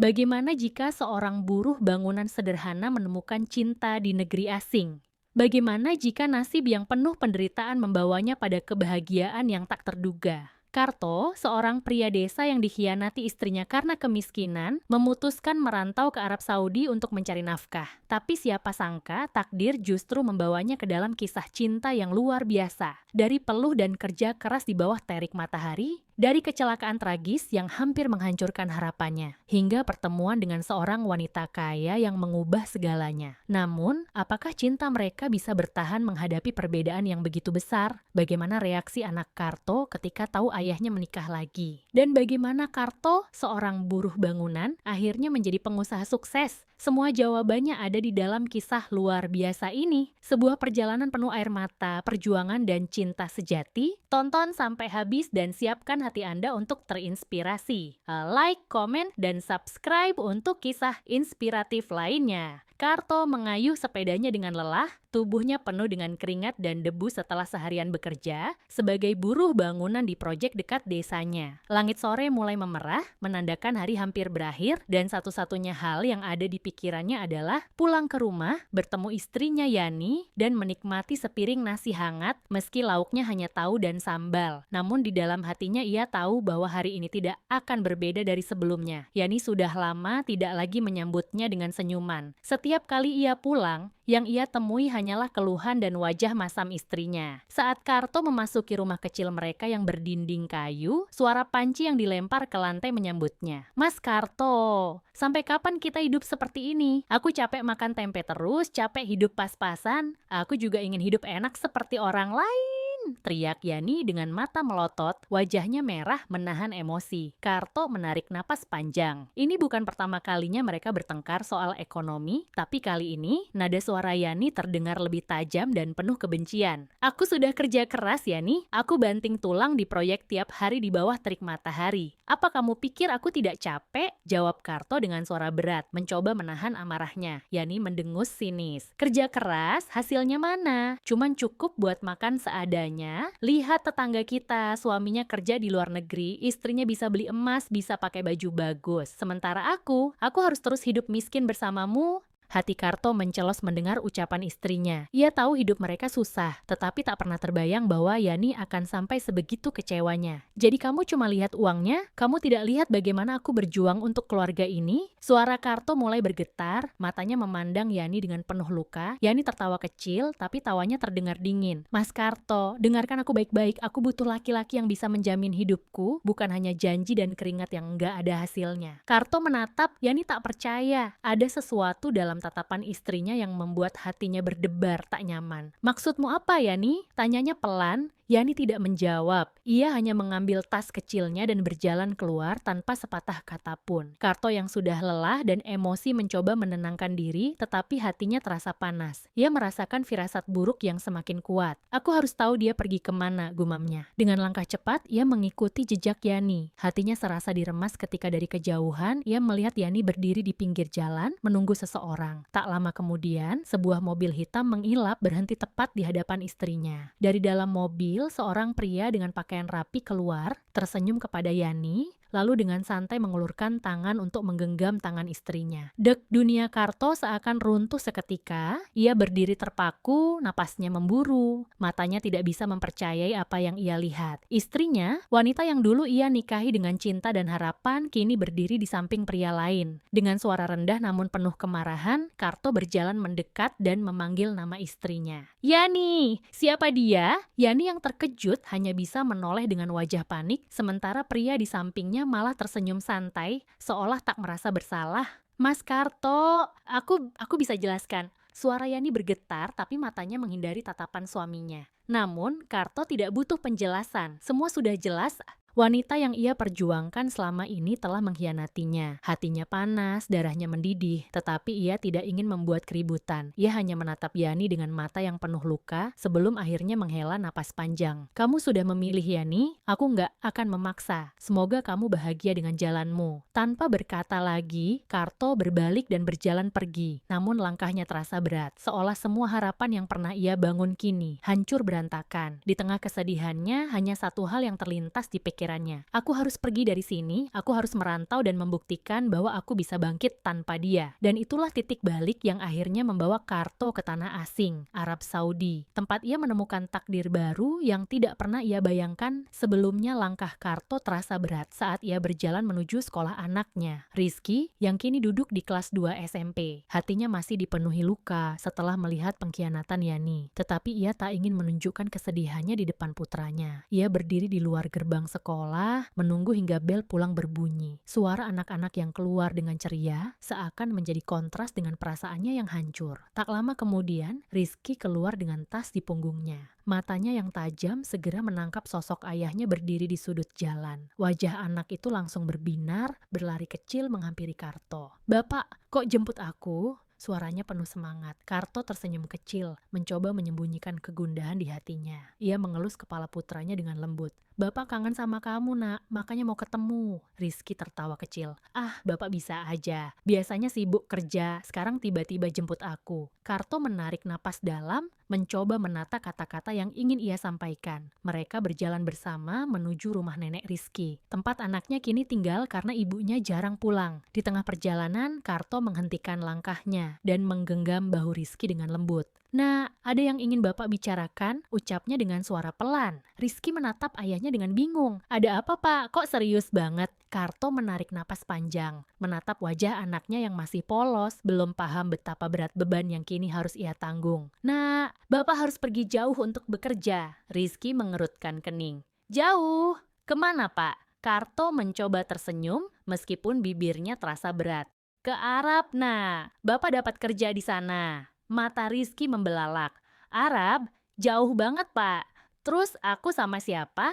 Bagaimana jika seorang buruh bangunan sederhana menemukan cinta di negeri asing? Bagaimana jika nasib yang penuh penderitaan membawanya pada kebahagiaan yang tak terduga? Karto, seorang pria desa yang dikhianati istrinya karena kemiskinan, memutuskan merantau ke Arab Saudi untuk mencari nafkah. Tapi siapa sangka takdir justru membawanya ke dalam kisah cinta yang luar biasa. Dari peluh dan kerja keras di bawah terik matahari, dari kecelakaan tragis yang hampir menghancurkan harapannya, hingga pertemuan dengan seorang wanita kaya yang mengubah segalanya. Namun, apakah cinta mereka bisa bertahan menghadapi perbedaan yang begitu besar? Bagaimana reaksi anak Karto ketika tahu ayahnya menikah lagi? Dan bagaimana Karto, seorang buruh bangunan, akhirnya menjadi pengusaha sukses? Semua jawabannya ada di dalam kisah luar biasa ini. Sebuah perjalanan penuh air mata, perjuangan, dan cinta sejati. Tonton sampai habis dan siapkan hati Anda untuk terinspirasi. Like, komen, dan subscribe untuk kisah inspiratif lainnya. Karto mengayuh sepedanya dengan lelah, tubuhnya penuh dengan keringat dan debu setelah seharian bekerja sebagai buruh bangunan di proyek dekat desanya. Langit sore mulai memerah, menandakan hari hampir berakhir, dan satu-satunya hal yang ada di pikirannya adalah pulang ke rumah, bertemu istrinya Yani, dan menikmati sepiring nasi hangat meski lauknya hanya tahu dan sambal. Namun di dalam hatinya ia tahu bahwa hari ini tidak akan berbeda dari sebelumnya. Yani sudah lama tidak lagi menyambutnya dengan senyuman. Setiap kali ia pulang, yang ia temui hanyalah keluhan dan wajah masam istrinya. Saat Karto memasuki rumah kecil mereka yang berdinding kayu, suara panci yang dilempar ke lantai menyambutnya. "Mas Karto, sampai kapan kita hidup seperti ini? Aku capek makan tempe terus, capek hidup pas-pasan. Aku juga ingin hidup enak seperti orang lain," teriak Yani dengan mata melotot, wajahnya merah menahan emosi. Karto menarik napas panjang. Ini bukan pertama kalinya mereka bertengkar soal ekonomi, tapi kali ini nada suara Yani terdengar lebih tajam dan penuh kebencian. "Aku sudah kerja keras, Yani. Aku banting tulang di proyek tiap hari di bawah terik matahari. Apa kamu pikir aku tidak capek?" jawab Karto dengan suara berat, mencoba menahan amarahnya. Yani mendengus sinis. "Kerja keras, hasilnya mana? Cuman cukup buat makan seadanya. Lihat tetangga kita, suaminya kerja di luar negeri, istrinya bisa beli emas, bisa pakai baju bagus. Sementara aku harus terus hidup miskin bersamamu." Hati Karto mencelos mendengar ucapan istrinya. Ia tahu hidup mereka susah, tetapi tak pernah terbayang bahwa Yani akan sampai sebegitu kecewanya. "Jadi kamu cuma lihat uangnya? Kamu tidak lihat bagaimana aku berjuang untuk keluarga ini?" Suara Karto mulai bergetar, matanya memandang Yani dengan penuh luka. Yani tertawa kecil, tapi tawanya terdengar dingin. "Mas Karto, dengarkan aku baik-baik. Aku butuh laki-laki yang bisa menjamin hidupku, bukan hanya janji dan keringat yang nggak ada hasilnya." Karto menatap, Yani tak percaya. Ada sesuatu dalam tatapan istrinya yang membuat hatinya berdebar tak nyaman. "Maksudmu apa, Yani?" tanyanya pelan. Yani tidak menjawab. Ia hanya mengambil tas kecilnya dan berjalan keluar tanpa sepatah kata pun. Karto yang sudah lelah dan emosi mencoba menenangkan diri, tetapi hatinya terasa panas. Ia merasakan firasat buruk yang semakin kuat. "Aku harus tahu dia pergi kemana," gumamnya. Dengan langkah cepat, ia mengikuti jejak Yani. Hatinya serasa diremas ketika dari kejauhan, ia melihat Yani berdiri di pinggir jalan, menunggu seseorang. Tak lama kemudian, sebuah mobil hitam mengilap berhenti tepat di hadapan istrinya. Dari dalam mobil, seorang pria dengan pakaian rapi keluar, tersenyum kepada Yani, lalu dengan santai mengulurkan tangan untuk menggenggam tangan istrinya. Dek, dunia Karto seakan runtuh seketika. Ia berdiri terpaku, napasnya memburu, matanya tidak bisa mempercayai apa yang ia lihat. Istrinya, wanita yang dulu ia nikahi dengan cinta dan harapan, kini berdiri di samping pria lain. Dengan suara rendah namun penuh kemarahan, Karto berjalan mendekat dan memanggil nama istrinya. "Yani, siapa dia?" Yani yang terkejut hanya bisa menoleh dengan wajah panik, sementara pria di sampingnya malah tersenyum santai, seolah tak merasa bersalah. "Mas Karto, aku bisa jelaskan." Suara Yani bergetar, tapi matanya menghindari tatapan suaminya. Namun, Karto tidak butuh penjelasan. Semua sudah jelas. Wanita yang ia perjuangkan selama ini telah mengkhianatinya. Hatinya panas, darahnya mendidih, tetapi ia tidak ingin membuat keributan. Ia hanya menatap Yani dengan mata yang penuh luka sebelum akhirnya menghela napas panjang. "Kamu sudah memilih, Yani. Aku nggak akan memaksa. Semoga kamu bahagia dengan jalanmu." Tanpa berkata lagi, Karto berbalik dan berjalan pergi. Namun langkahnya terasa berat, seolah semua harapan yang pernah ia bangun kini hancur berantakan. Di tengah kesedihannya, hanya satu hal yang terlintas di pikirannya. pikirannya. Aku harus pergi dari sini, aku harus merantau dan membuktikan bahwa aku bisa bangkit tanpa dia. Dan itulah titik balik yang akhirnya membawa Karto ke tanah asing, Arab Saudi. Tempat ia menemukan takdir baru yang tidak pernah ia bayangkan. Sebelumnya langkah Karto terasa berat saat ia berjalan menuju sekolah anaknya, Rizky, yang kini duduk di kelas 2 SMP. Hatinya masih dipenuhi luka setelah melihat pengkhianatan Yani. Tetapi ia tak ingin menunjukkan kesedihannya di depan putranya. Ia berdiri di luar gerbang sekolah, menunggu hingga bel pulang berbunyi. Suara anak-anak yang keluar dengan ceria seakan menjadi kontras dengan perasaannya yang hancur. Tak lama kemudian, Rizky keluar dengan tas di punggungnya. Matanya yang tajam segera menangkap sosok ayahnya berdiri di sudut jalan. Wajah anak itu langsung berbinar, berlari kecil menghampiri Karto. "Bapak, kok jemput aku?" Suaranya penuh semangat. Karto tersenyum kecil, mencoba menyembunyikan kegundahan di hatinya. Ia mengelus kepala putranya dengan lembut. "Bapak kangen sama kamu, Nak, makanya mau ketemu." Rizky tertawa kecil. "Ah, Bapak bisa aja. Biasanya sibuk kerja, sekarang tiba-tiba jemput aku." Karto menarik napas dalam, mencoba menata kata-kata yang ingin ia sampaikan. Mereka berjalan bersama menuju rumah nenek Rizky. Tempat anaknya kini tinggal karena ibunya jarang pulang. Di tengah perjalanan, Karto menghentikan langkahnya dan menggenggam bahu Rizky dengan lembut. "Nah, ada yang ingin Bapak bicarakan?" ucapnya dengan suara pelan. Rizky menatap ayahnya dengan bingung. "Ada apa, Pak? Kok serius banget?" Karto menarik napas panjang, menatap wajah anaknya yang masih polos, belum paham betapa berat beban yang kini harus ia tanggung. "Nah, Bapak harus pergi jauh untuk bekerja." Rizky mengerutkan kening. "Jauh? Kemana, Pak?" Karto mencoba tersenyum meskipun bibirnya terasa berat. "Ke Arab, nah. Bapak dapat kerja di sana." Mata Rizky membelalak. "Arab? Jauh banget, Pak. Terus aku sama siapa?"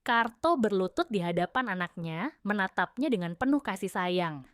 Karto berlutut di hadapan anaknya, menatapnya dengan penuh kasih sayang.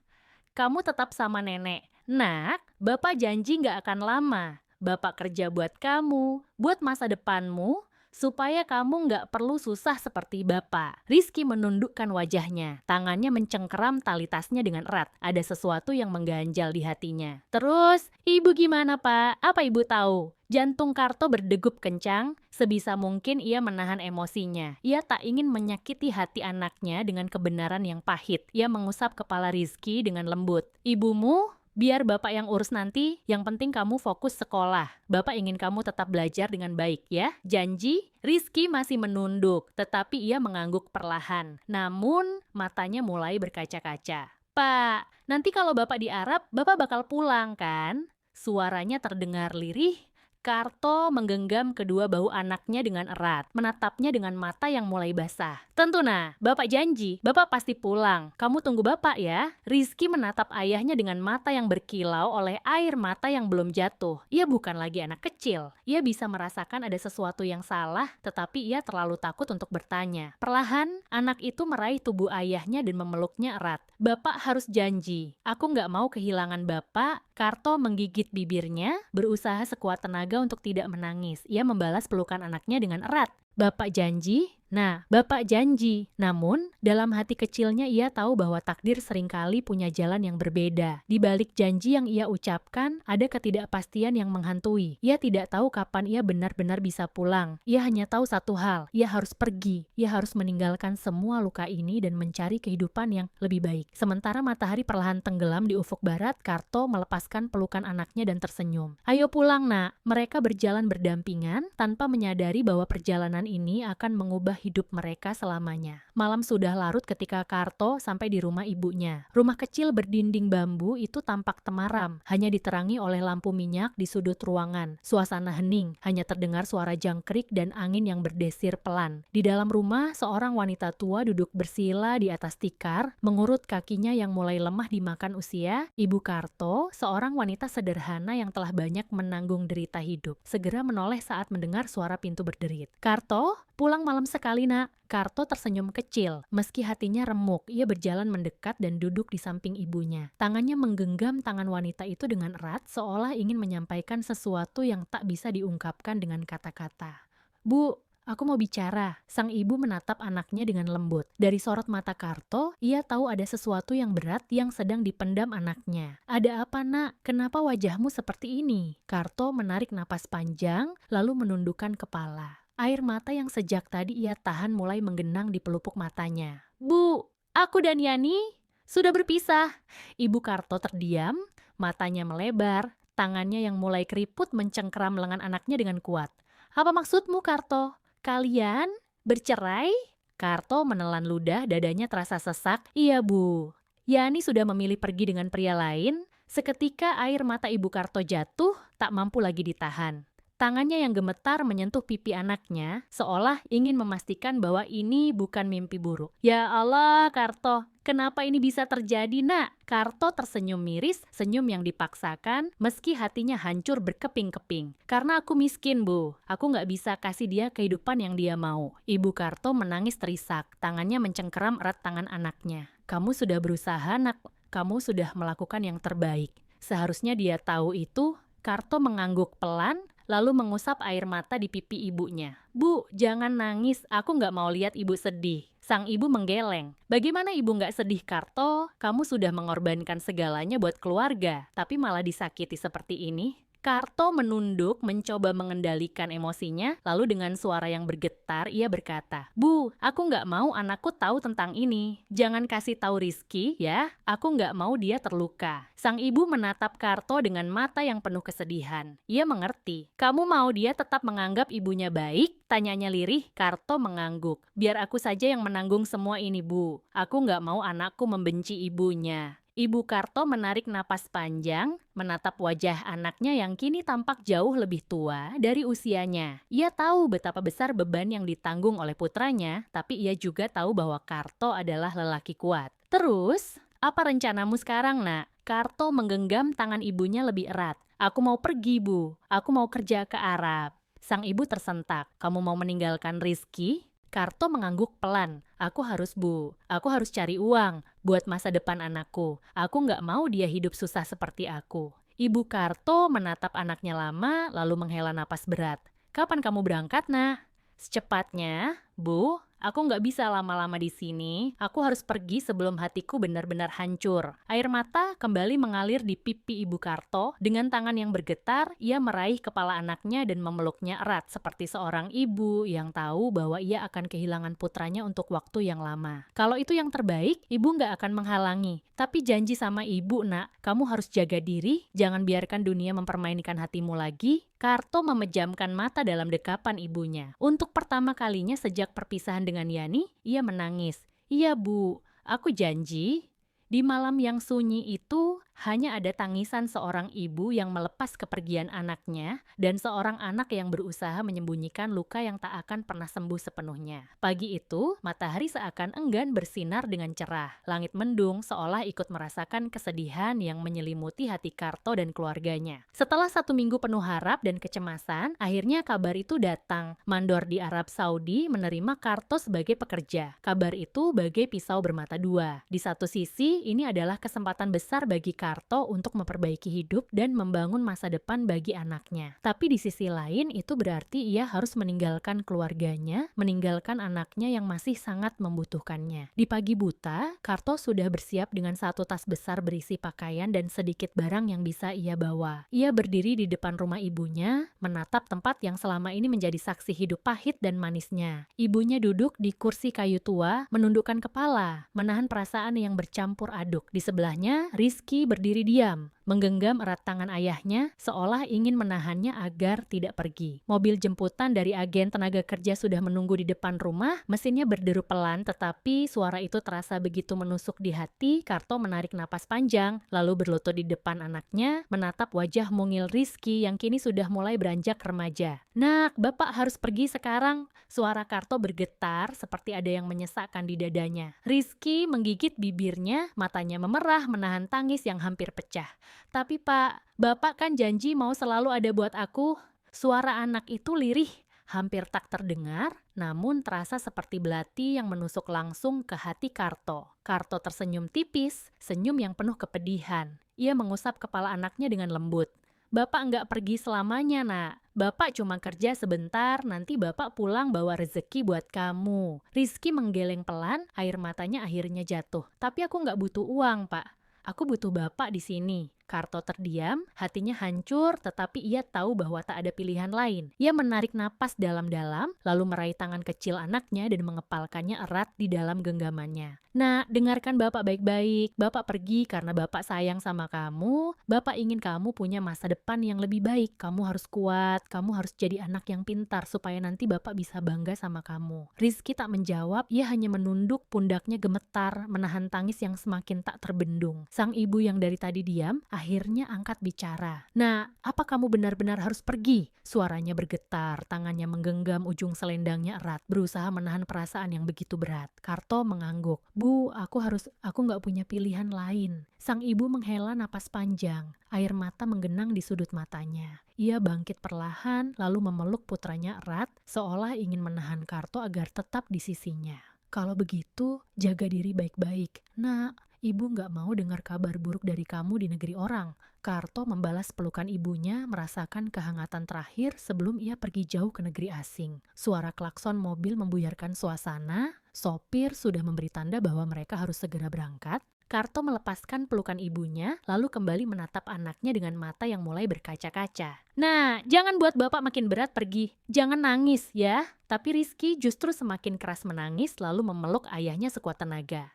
"Kamu tetap sama nenek. Nak, Bapak janji gak akan lama. Bapak kerja buat kamu, buat masa depanmu, supaya kamu nggak perlu susah seperti Bapak." Rizky menundukkan wajahnya. Tangannya mencengkeram tali tasnya dengan erat. Ada sesuatu yang mengganjal di hatinya. "Terus, Ibu gimana, Pak? Apa Ibu tahu?" Jantung Karto berdegup kencang. Sebisa mungkin ia menahan emosinya. Ia tak ingin menyakiti hati anaknya dengan kebenaran yang pahit. Ia mengusap kepala Rizky dengan lembut. "Ibumu? Biar Bapak yang urus nanti, yang penting kamu fokus sekolah. Bapak ingin kamu tetap belajar dengan baik ya, janji?" Rizky masih menunduk, tetapi ia mengangguk perlahan. Namun, matanya mulai berkaca-kaca. "Pak, nanti kalau Bapak di Arab, Bapak bakal pulang kan?" Suaranya terdengar lirih. Karto menggenggam kedua bahu anaknya dengan erat, menatapnya dengan mata yang mulai basah. "Tentu, nah, Bapak janji, Bapak pasti pulang. Kamu tunggu Bapak ya." Rizky menatap ayahnya dengan mata yang berkilau oleh air mata yang belum jatuh. Ia bukan lagi anak kecil. Ia bisa merasakan ada sesuatu yang salah, tetapi ia terlalu takut untuk bertanya. Perlahan, anak itu meraih tubuh ayahnya dan memeluknya erat. "Bapak harus janji. Aku nggak mau kehilangan Bapak." Karto menggigit bibirnya, berusaha sekuat tenaga untuk tidak menangis. Ia membalas pelukan anaknya dengan erat. "Bapak janji?" Nah, Bapak janji. Namun, dalam hati kecilnya ia tahu bahwa takdir seringkali punya jalan yang berbeda. Di balik janji yang ia ucapkan, ada ketidakpastian yang menghantui. Ia tidak tahu kapan ia benar-benar bisa pulang. Ia hanya tahu satu hal, ia harus pergi. Ia harus meninggalkan semua luka ini dan mencari kehidupan yang lebih baik. Sementara matahari perlahan tenggelam di ufuk barat, Karto melepaskan pelukan anaknya dan tersenyum. "Ayo pulang, Nak." Mereka berjalan berdampingan, tanpa menyadari bahwa perjalanan ini akan mengubah hidup mereka selamanya. Malam sudah larut ketika Karto sampai di rumah ibunya. Rumah kecil berdinding bambu itu tampak temaram, hanya diterangi oleh lampu minyak di sudut ruangan. Suasana hening, hanya terdengar suara jangkrik dan angin yang berdesir pelan. Di dalam rumah, seorang wanita tua duduk bersila di atas tikar, mengurut kakinya yang mulai lemah dimakan usia. Ibu Karto, seorang wanita sederhana yang telah banyak menanggung derita hidup, segera menoleh saat mendengar suara pintu berderit. "Karto, pulang malam sekali, Nak." Karto tersenyum kecil. Meski hatinya remuk, ia berjalan mendekat dan duduk di samping ibunya. Tangannya menggenggam tangan wanita itu dengan erat, seolah ingin menyampaikan sesuatu yang tak bisa diungkapkan dengan kata-kata. "Bu, aku mau bicara." Sang ibu menatap anaknya dengan lembut. Dari sorot mata Karto, ia tahu ada sesuatu yang berat yang sedang dipendam anaknya. "Ada apa, Nak? Kenapa wajahmu seperti ini?" Karto menarik napas panjang, lalu menundukkan kepala. Air mata yang sejak tadi ia tahan mulai menggenang di pelupuk matanya. "Bu, aku dan Yani sudah berpisah." Ibu Karto terdiam, matanya melebar, tangannya yang mulai keriput mencengkeram lengan anaknya dengan kuat. "Apa maksudmu, Karto? Kalian bercerai?" Karto menelan ludah, dadanya terasa sesak. "Iya, Bu. Yani sudah memilih pergi dengan pria lain." Seketika air mata Ibu Karto jatuh, tak mampu lagi ditahan. Tangannya yang gemetar menyentuh pipi anaknya, seolah ingin memastikan bahwa ini bukan mimpi buruk. "Ya Allah, Karto, kenapa ini bisa terjadi, Nak?" Karto tersenyum miris, senyum yang dipaksakan, meski hatinya hancur berkeping-keping. "Karena aku miskin, Bu. Aku nggak bisa kasih dia kehidupan yang dia mau." Ibu Karto menangis terisak, tangannya mencengkeram erat tangan anaknya. "Kamu sudah berusaha, Nak. Kamu sudah melakukan yang terbaik." Seharusnya dia tahu itu. Karto mengangguk pelan, lalu mengusap air mata di pipi ibunya. "Bu, jangan nangis, aku nggak mau lihat ibu sedih." Sang ibu menggeleng. "Bagaimana ibu nggak sedih, Karto? Kamu sudah mengorbankan segalanya buat keluarga, tapi malah disakiti seperti ini." Karto menunduk, mencoba mengendalikan emosinya, lalu dengan suara yang bergetar, ia berkata, "Bu, aku nggak mau anakku tahu tentang ini. Jangan kasih tahu Rizky, ya. Aku nggak mau dia terluka." Sang ibu menatap Karto dengan mata yang penuh kesedihan. Ia mengerti. "Kamu mau dia tetap menganggap ibunya baik?" Tanyanya lirih. Karto mengangguk. "Biar aku saja yang menanggung semua ini, Bu. Aku nggak mau anakku membenci ibunya." Ibu Karto menarik napas panjang, menatap wajah anaknya yang kini tampak jauh lebih tua dari usianya. Ia tahu betapa besar beban yang ditanggung oleh putranya, tapi ia juga tahu bahwa Karto adalah lelaki kuat. "Terus, apa rencanamu sekarang, Nak?" Karto menggenggam tangan ibunya lebih erat. "Aku mau pergi, Bu. Aku mau kerja ke Arab." Sang ibu tersentak. "Kamu mau meninggalkan Rizky?" Karto mengangguk pelan. "Aku harus, Bu. Aku harus cari uang buat masa depan anakku. Aku nggak mau dia hidup susah seperti aku." Ibu Karto menatap anaknya lama, lalu menghela napas berat. "Kapan kamu berangkat, Nak?" "Secepatnya, Bu. Aku nggak bisa lama-lama di sini. Aku harus pergi sebelum hatiku benar-benar hancur." Air mata kembali mengalir di pipi Ibu Karto. Dengan tangan yang bergetar, ia meraih kepala anaknya dan memeluknya erat seperti seorang ibu yang tahu bahwa ia akan kehilangan putranya untuk waktu yang lama. "Kalau itu yang terbaik, ibu nggak akan menghalangi. Tapi janji sama ibu, Nak, kamu harus jaga diri, jangan biarkan dunia mempermainkan hatimu lagi." Karto memejamkan mata dalam dekapan ibunya. Untuk pertama kalinya sejak perpisahan dengan Yani, ia menangis. "Iya, Bu, aku janji." Di malam yang sunyi itu, hanya ada tangisan seorang ibu yang melepas kepergian anaknya dan seorang anak yang berusaha menyembunyikan luka yang tak akan pernah sembuh sepenuhnya. Pagi itu, matahari seakan enggan bersinar dengan cerah. Langit mendung seolah ikut merasakan kesedihan yang menyelimuti hati Karto dan keluarganya. Setelah 1 minggu penuh harap dan kecemasan, akhirnya kabar itu datang. Mandor di Arab Saudi menerima Karto sebagai pekerja. Kabar itu bagai pisau bermata dua. Di satu sisi, ini adalah kesempatan besar bagi Karto untuk memperbaiki hidup dan membangun masa depan bagi anaknya. Tapi di sisi lain, itu berarti ia harus meninggalkan keluarganya, meninggalkan anaknya yang masih sangat membutuhkannya. Di pagi buta, Karto sudah bersiap dengan satu tas besar berisi pakaian dan sedikit barang yang bisa ia bawa. Ia berdiri di depan rumah ibunya, menatap tempat yang selama ini menjadi saksi hidup pahit dan manisnya. Ibunya duduk di kursi kayu tua, menundukkan kepala, menahan perasaan yang bercampur aduk. Di sebelahnya, Rizky berdiri diam, menggenggam erat tangan ayahnya, seolah ingin menahannya agar tidak pergi. Mobil jemputan dari agen tenaga kerja sudah menunggu di depan rumah, mesinnya berderu pelan, tetapi suara itu terasa begitu menusuk di hati. Karto menarik napas panjang, lalu berlutut di depan anaknya, menatap wajah mungil Rizky yang kini sudah mulai beranjak remaja. "Nak, Bapak harus pergi sekarang." Suara Karto bergetar seperti ada yang menyesakkan di dadanya. Rizky menggigit bibirnya, matanya memerah menahan tangis yang hampir pecah. "Tapi Pak, Bapak kan janji mau selalu ada buat aku." Suara anak itu lirih, hampir tak terdengar, namun terasa seperti belati yang menusuk langsung ke hati Karto. Karto tersenyum tipis, senyum yang penuh kepedihan. Ia mengusap kepala anaknya dengan lembut. "Bapak nggak pergi selamanya, Nak. Bapak cuma kerja sebentar, nanti Bapak pulang bawa rezeki buat kamu." Rizky menggeleng pelan, air matanya akhirnya jatuh. "Tapi aku nggak butuh uang, Pak. Aku butuh Bapak di sini." Karto terdiam, hatinya hancur, tetapi ia tahu bahwa tak ada pilihan lain. Ia menarik napas dalam-dalam, lalu meraih tangan kecil anaknya dan mengepalkannya erat di dalam genggamannya. Nak, dengarkan Bapak baik-baik. Bapak pergi karena Bapak sayang sama kamu. Bapak ingin kamu punya masa depan yang lebih baik. Kamu harus kuat, kamu harus jadi anak yang pintar supaya nanti Bapak bisa bangga sama kamu. Rizky tak menjawab, ia hanya menunduk, pundaknya gemetar, menahan tangis yang semakin tak terbendung. Sang ibu yang dari tadi diam, akhirnya angkat bicara. Nah, apa kamu benar-benar harus pergi? Suaranya bergetar, tangannya menggenggam ujung selendangnya erat, berusaha menahan perasaan yang begitu berat. Karto mengangguk. Bu, aku nggak punya pilihan lain. Sang ibu menghela napas panjang, air mata menggenang di sudut matanya. Ia bangkit perlahan, lalu memeluk putranya erat, seolah ingin menahan Karto agar tetap di sisinya. Kalau begitu, jaga diri baik-baik. Nak, ibu nggak mau dengar kabar buruk dari kamu di negeri orang. Karto membalas pelukan ibunya, merasakan kehangatan terakhir sebelum ia pergi jauh ke negeri asing. Suara klakson mobil membuyarkan suasana, sopir sudah memberi tanda bahwa mereka harus segera berangkat. Karto melepaskan pelukan ibunya, lalu kembali menatap anaknya dengan mata yang mulai berkaca-kaca. Nah, jangan buat Bapak makin berat pergi. Jangan nangis ya. Tapi Rizky justru semakin keras menangis, lalu memeluk ayahnya sekuat tenaga.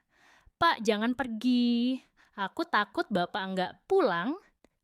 Pak, jangan pergi. Aku takut Bapak nggak pulang.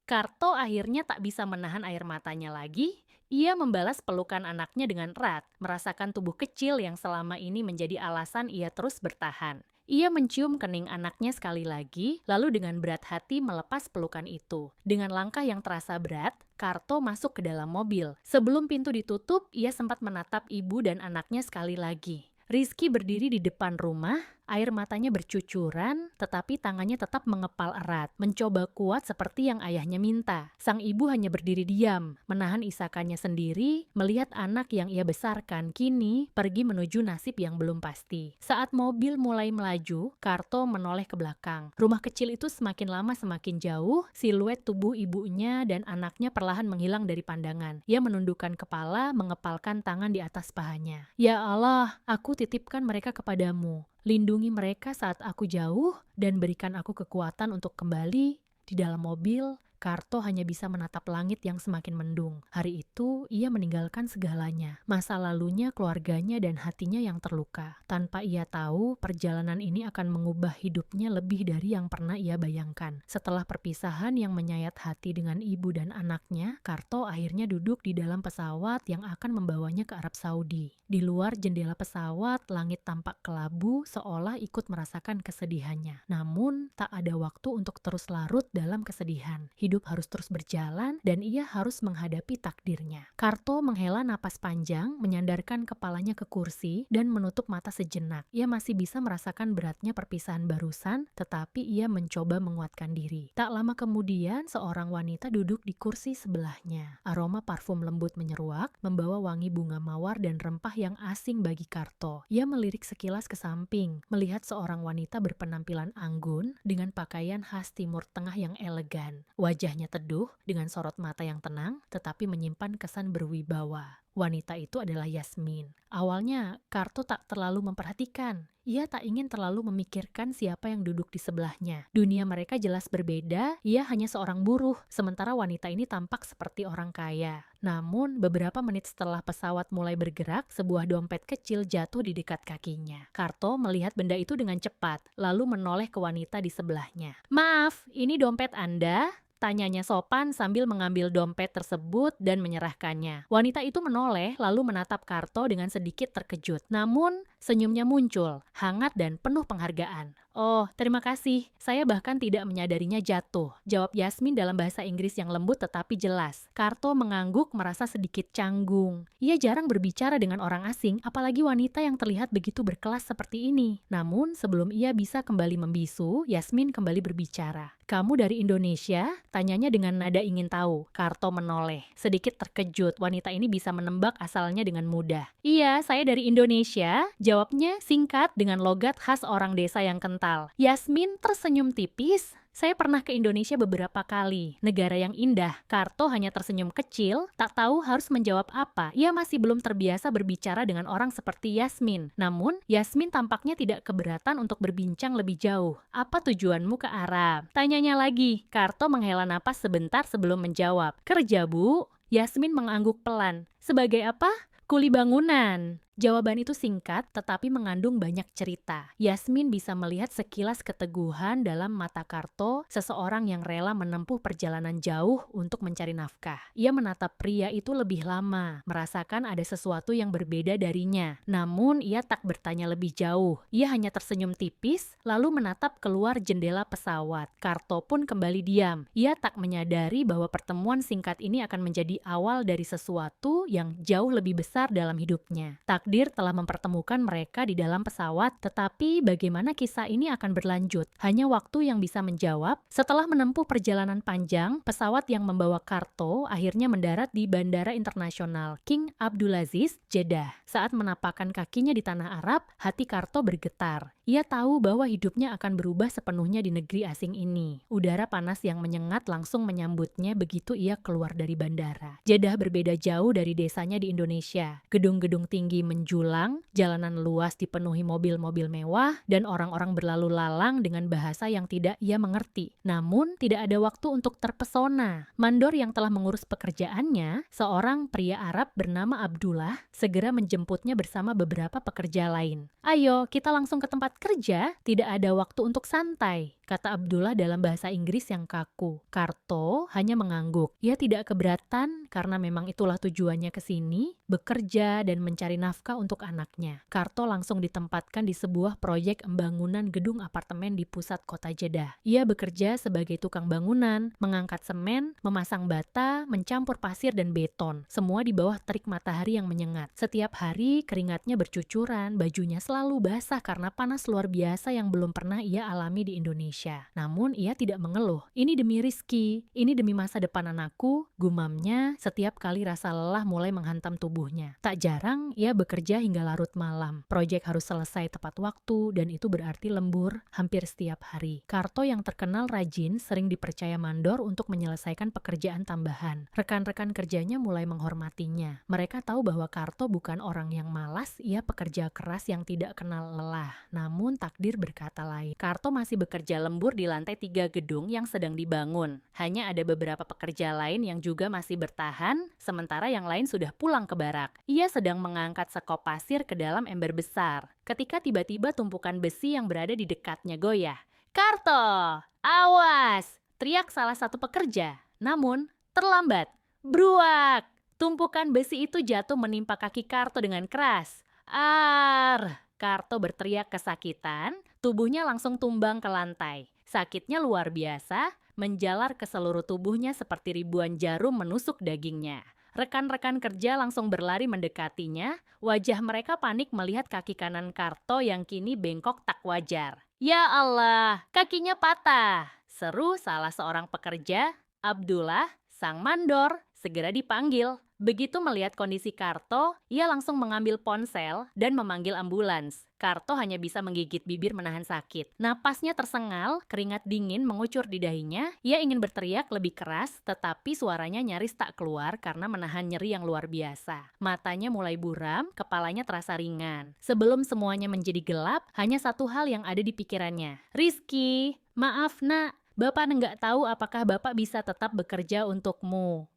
Karto akhirnya tak bisa menahan air matanya lagi. Ia membalas pelukan anaknya dengan erat, merasakan tubuh kecil yang selama ini menjadi alasan ia terus bertahan. Ia mencium kening anaknya sekali lagi, lalu dengan berat hati melepas pelukan itu. Dengan langkah yang terasa berat, Karto masuk ke dalam mobil. Sebelum pintu ditutup, ia sempat menatap ibu dan anaknya sekali lagi. Rizky berdiri di depan rumah, air matanya bercucuran, tetapi tangannya tetap mengepal erat, mencoba kuat seperti yang ayahnya minta. Sang ibu hanya berdiri diam, menahan isakannya sendiri, melihat anak yang ia besarkan kini pergi menuju nasib yang belum pasti. Saat mobil mulai melaju, Karto menoleh ke belakang. Rumah kecil itu semakin lama semakin jauh, siluet tubuh ibunya dan anaknya perlahan menghilang dari pandangan. Ia menundukkan kepala, mengepalkan tangan di atas pahanya. Ya Allah, aku titipkan mereka kepadamu. Lindungi mereka saat aku jauh dan berikan aku kekuatan untuk kembali. Di dalam mobil, Karto hanya bisa menatap langit yang semakin mendung. Hari itu, ia meninggalkan segalanya. Masa lalunya, keluarganya, dan hatinya yang terluka. Tanpa ia tahu, perjalanan ini akan mengubah hidupnya lebih dari yang pernah ia bayangkan. Setelah perpisahan yang menyayat hati dengan ibu dan anaknya, Karto akhirnya duduk di dalam pesawat yang akan membawanya ke Arab Saudi. Di luar jendela pesawat, langit tampak kelabu seolah ikut merasakan kesedihannya. Namun, tak ada waktu untuk terus larut dalam kesedihan. Hidup harus terus berjalan dan ia harus menghadapi takdirnya. Karto menghela napas panjang, menyandarkan kepalanya ke kursi dan menutup mata sejenak. Ia masih bisa merasakan beratnya perpisahan barusan, tetapi ia mencoba menguatkan diri. Tak lama kemudian, seorang wanita duduk di kursi sebelahnya. Aroma parfum lembut menyeruak, membawa wangi bunga mawar dan rempah yang asing bagi Karto. Ia melirik sekilas ke samping, melihat seorang wanita berpenampilan anggun dengan pakaian khas Timur Tengah yang elegan. Wajahnya teduh dengan sorot mata yang tenang, tetapi menyimpan kesan berwibawa. Wanita itu adalah Yasmin. Awalnya, Karto tak terlalu memperhatikan. Ia tak ingin terlalu memikirkan siapa yang duduk di sebelahnya. Dunia mereka jelas berbeda, ia hanya seorang buruh, sementara wanita ini tampak seperti orang kaya. Namun, beberapa menit setelah pesawat mulai bergerak, sebuah dompet kecil jatuh di dekat kakinya. Karto melihat benda itu dengan cepat, lalu menoleh ke wanita di sebelahnya. "Maaf, ini dompet Anda?" Tanyanya sopan sambil mengambil dompet tersebut dan menyerahkannya. Wanita itu menoleh lalu menatap Karto dengan sedikit terkejut. Namun, senyumnya muncul, hangat dan penuh penghargaan. "Oh, terima kasih. Saya bahkan tidak menyadarinya jatuh," jawab Yasmin dalam bahasa Inggris yang lembut tetapi jelas. Karto mengangguk merasa sedikit canggung. Ia jarang berbicara dengan orang asing, apalagi wanita yang terlihat begitu berkelas seperti ini. Namun, sebelum ia bisa kembali membisu, Yasmin kembali berbicara. "Kamu dari Indonesia?" Tanyanya dengan nada ingin tahu. Karto menoleh. Sedikit terkejut, wanita ini bisa menebak asalnya dengan mudah. "Iya, saya dari Indonesia," jawabnya singkat dengan logat khas orang desa yang kental. Yasmin tersenyum tipis. Saya pernah ke Indonesia beberapa kali, negara yang indah. Karto hanya tersenyum kecil, tak tahu harus menjawab apa. Ia masih belum terbiasa berbicara dengan orang seperti Yasmin. Namun, Yasmin tampaknya tidak keberatan untuk berbincang lebih jauh. Apa tujuanmu ke Arab? Tanyanya lagi. Karto menghela napas sebentar sebelum menjawab. Kerja, Bu. Yasmin mengangguk pelan. Sebagai apa? Kuli bangunan. Jawaban itu singkat, tetapi mengandung banyak cerita. Yasmin bisa melihat sekilas keteguhan dalam mata Karto, seseorang yang rela menempuh perjalanan jauh untuk mencari nafkah. Ia menatap pria itu lebih lama, merasakan ada sesuatu yang berbeda darinya. Namun, ia tak bertanya lebih jauh. Ia hanya tersenyum tipis, lalu menatap keluar jendela pesawat. Karto pun kembali diam. Ia tak menyadari bahwa pertemuan singkat ini akan menjadi awal dari sesuatu yang jauh lebih besar dalam hidupnya. Takdir telah mempertemukan mereka di dalam pesawat, tetapi bagaimana kisah ini akan berlanjut? Hanya waktu yang bisa menjawab. Setelah menempuh perjalanan panjang, pesawat yang membawa Karto akhirnya mendarat di Bandara Internasional King Abdulaziz, Jeddah. Saat menapakkan kakinya di tanah Arab, hati Karto bergetar. Ia tahu bahwa hidupnya akan berubah sepenuhnya di negeri asing ini. Udara panas yang menyengat langsung menyambutnya begitu ia keluar dari bandara. Jeddah berbeda jauh dari desanya di Indonesia. Gedung-gedung tinggi menjulang, jalanan luas dipenuhi mobil-mobil mewah, dan orang-orang berlalu lalang dengan bahasa yang tidak ia mengerti. Namun, tidak ada waktu untuk terpesona. Mandor yang telah mengurus pekerjaannya, seorang pria Arab bernama Abdullah, segera menjemputnya bersama beberapa pekerja lain. Ayo, kita langsung ke tempat kerja, tidak ada waktu untuk santai, kata Abdullah dalam bahasa Inggris yang kaku. Karto hanya mengangguk. Ia tidak keberatan karena memang itulah tujuannya ke sini, bekerja dan mencari nafkah untuk anaknya. Karto langsung ditempatkan di sebuah proyek pembangunan gedung apartemen di pusat kota Jeddah. Ia bekerja sebagai tukang bangunan, mengangkat semen, memasang bata, mencampur pasir dan beton, semua di bawah terik matahari yang menyengat. Setiap hari keringatnya bercucuran, bajunya selalu basah karena panas luar biasa yang belum pernah ia alami di Indonesia. Namun ia tidak mengeluh. Ini demi rizki, ini demi masa depan anakku, gumamnya setiap kali rasa lelah mulai menghantam tubuhnya. Tak jarang ia bekerja hingga larut malam. Proyek harus selesai tepat waktu dan itu berarti lembur hampir setiap hari. Karto yang terkenal rajin sering dipercaya mandor untuk menyelesaikan pekerjaan tambahan. Rekan-rekan kerjanya mulai menghormatinya. Mereka tahu bahwa Karto bukan orang yang malas, ia pekerja keras yang tidak kenal lelah. Namun takdir berkata lain. Karto masih bekerja lembur di lantai 3 gedung yang sedang dibangun. Hanya ada beberapa pekerja lain yang juga masih bertahan, sementara yang lain sudah pulang ke barak. Ia sedang mengangkat sekop pasir ke dalam ember besar. Ketika tiba-tiba tumpukan besi yang berada di dekatnya goyah. Karto, awas! Teriak salah satu pekerja. Namun, terlambat. Bruak! Tumpukan besi itu jatuh menimpa kaki Karto dengan keras. Ar! Karto berteriak kesakitan, tubuhnya langsung tumbang ke lantai. Sakitnya luar biasa, menjalar ke seluruh tubuhnya seperti ribuan jarum menusuk dagingnya. Rekan-rekan kerja langsung berlari mendekatinya, wajah mereka panik melihat kaki kanan Karto yang kini bengkok tak wajar. Ya Allah, kakinya patah! Seru salah seorang pekerja. Abdullah, sang mandor, segera dipanggil. Begitu melihat kondisi Karto, ia langsung mengambil ponsel dan memanggil ambulans. Karto hanya bisa menggigit bibir menahan sakit. Napasnya tersengal, keringat dingin mengucur di dahinya. Ia ingin berteriak lebih keras, tetapi suaranya nyaris tak keluar karena menahan nyeri yang luar biasa. Matanya mulai buram, kepalanya terasa ringan. Sebelum semuanya menjadi gelap, hanya satu hal yang ada di pikirannya. Rizky, maaf nak, Bapak nggak tahu apakah Bapak bisa tetap bekerja untukmu.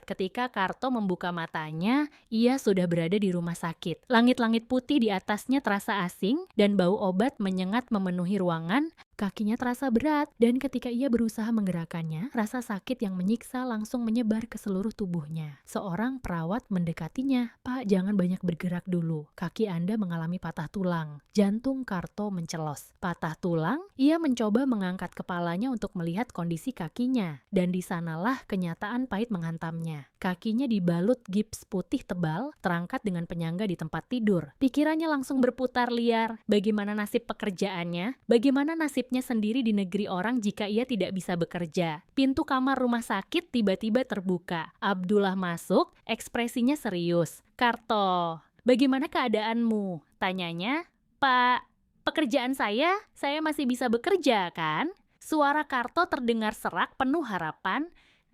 Ketika Karto membuka matanya, ia sudah berada di rumah sakit. Langit-langit putih di atasnya terasa asing dan bau obat menyengat memenuhi ruangan. Kakinya terasa berat dan ketika ia berusaha menggerakkannya, rasa sakit yang menyiksa langsung menyebar ke seluruh tubuhnya. Seorang perawat mendekatinya. Pak, jangan banyak bergerak dulu. Kaki Anda mengalami patah tulang. Jantung Karto mencelos. Patah tulang? Ia mencoba mengangkat kepalanya untuk melihat kondisi kakinya. Dan di sanalah kenyataan pahit menghantamnya. Kakinya dibalut gips putih tebal, terangkat dengan penyangga di tempat tidur. Pikirannya langsung berputar liar. Bagaimana nasib pekerjaannya? Bagaimana nasibnya sendiri di negeri orang jika ia tidak bisa bekerja? Pintu kamar rumah sakit tiba-tiba terbuka. Abdullah masuk, ekspresinya serius. Karto, bagaimana keadaanmu? Tanyanya. Pak, Pekerjaan saya masih bisa bekerja kan? Suara Karto terdengar serak penuh harapan,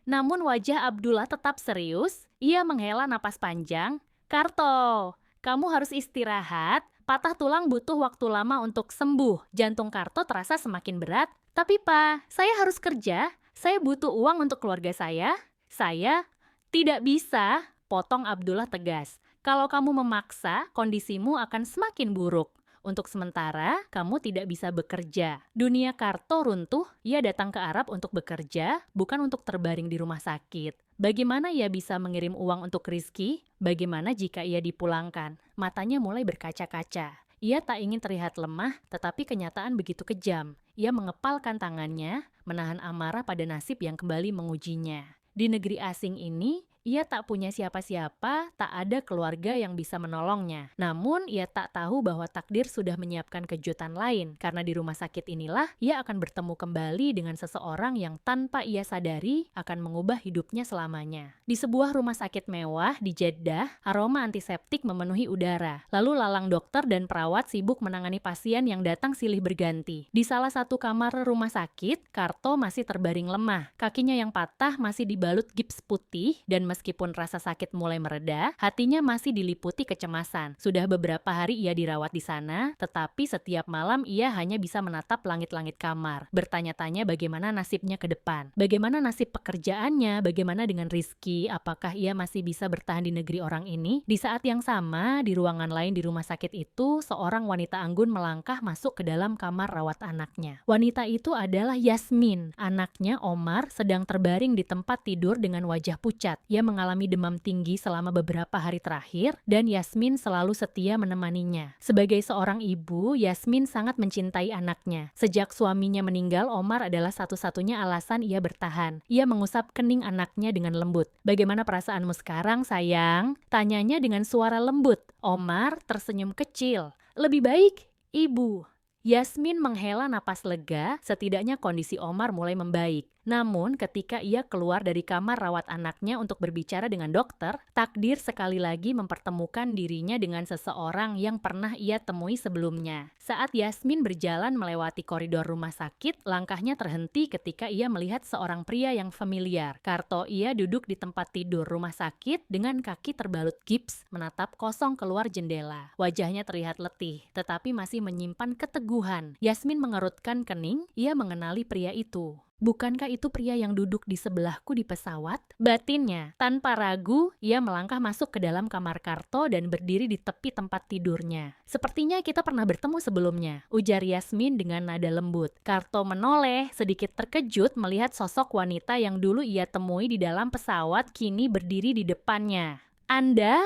namun wajah Abdullah tetap serius. Ia menghela napas panjang. Karto, kamu harus istirahat. Patah tulang butuh waktu lama untuk sembuh. Jantung Karto terasa semakin berat. Tapi Pak, saya harus kerja. Saya butuh uang untuk keluarga saya. Saya tidak bisa, potong Abdullah tegas. Kalau kamu memaksa, kondisimu akan semakin buruk. Untuk sementara, kamu tidak bisa bekerja. Dunia Karto runtuh, ia datang ke Arab untuk bekerja, bukan untuk terbaring di rumah sakit. Bagaimana ia bisa mengirim uang untuk Rizky? Bagaimana jika ia dipulangkan? Matanya mulai berkaca-kaca. Ia tak ingin terlihat lemah, tetapi kenyataan begitu kejam. Ia mengepalkan tangannya, menahan amarah pada nasib yang kembali mengujinya. Di negeri asing ini, ia tak punya siapa-siapa, tak ada keluarga yang bisa menolongnya. Namun, ia tak tahu bahwa takdir sudah menyiapkan kejutan lain, karena di rumah sakit inilah ia akan bertemu kembali dengan seseorang yang tanpa ia sadari akan mengubah hidupnya selamanya. Di sebuah rumah sakit mewah di Jeddah, aroma antiseptik memenuhi udara. Lalu lalang dokter dan perawat sibuk menangani pasien yang datang silih berganti. Di salah satu kamar rumah sakit, Karto masih terbaring lemah. Kakinya yang patah masih dibalut gips putih dan meskipun rasa sakit mulai mereda, hatinya masih diliputi kecemasan. Sudah beberapa hari ia dirawat di sana, tetapi setiap malam ia hanya bisa menatap langit-langit kamar, bertanya-tanya bagaimana nasibnya ke depan. Bagaimana nasib pekerjaannya, bagaimana dengan Rizky, apakah ia masih bisa bertahan di negeri orang ini? Di saat yang sama, di ruangan lain di rumah sakit itu, seorang wanita anggun melangkah masuk ke dalam kamar rawat anaknya. Wanita itu adalah Yasmin. Anaknya Omar sedang terbaring di tempat tidur dengan wajah pucat. Ia mengalami demam tinggi selama beberapa hari terakhir dan Yasmin selalu setia menemaninya. Sebagai seorang ibu, Yasmin sangat mencintai anaknya. Sejak suaminya meninggal, Omar adalah satu-satunya alasan ia bertahan. Ia mengusap kening anaknya dengan lembut. "Bagaimana perasaanmu sekarang, sayang?" Tanyanya dengan suara lembut. Omar tersenyum kecil. "Lebih baik, Ibu." Yasmin menghela napas lega, setidaknya kondisi Omar mulai membaik. Namun, ketika ia keluar dari kamar rawat anaknya untuk berbicara dengan dokter, takdir sekali lagi mempertemukan dirinya dengan seseorang yang pernah ia temui sebelumnya. Saat Yasmin berjalan melewati koridor rumah sakit, langkahnya terhenti ketika ia melihat seorang pria yang familiar. Karto ia duduk di tempat tidur rumah sakit dengan kaki terbalut gips, menatap kosong keluar jendela. Wajahnya terlihat letih, tetapi masih menyimpan keteguhan. Yasmin mengerutkan kening, ia mengenali pria itu. Bukankah itu pria yang duduk di sebelahku di pesawat? Batinnya, tanpa ragu, ia melangkah masuk ke dalam kamar Karto dan berdiri di tepi tempat tidurnya. "Sepertinya kita pernah bertemu sebelumnya," ujar Yasmin dengan nada lembut. Karto menoleh, sedikit terkejut melihat sosok wanita yang dulu ia temui di dalam pesawat kini berdiri di depannya. "Anda?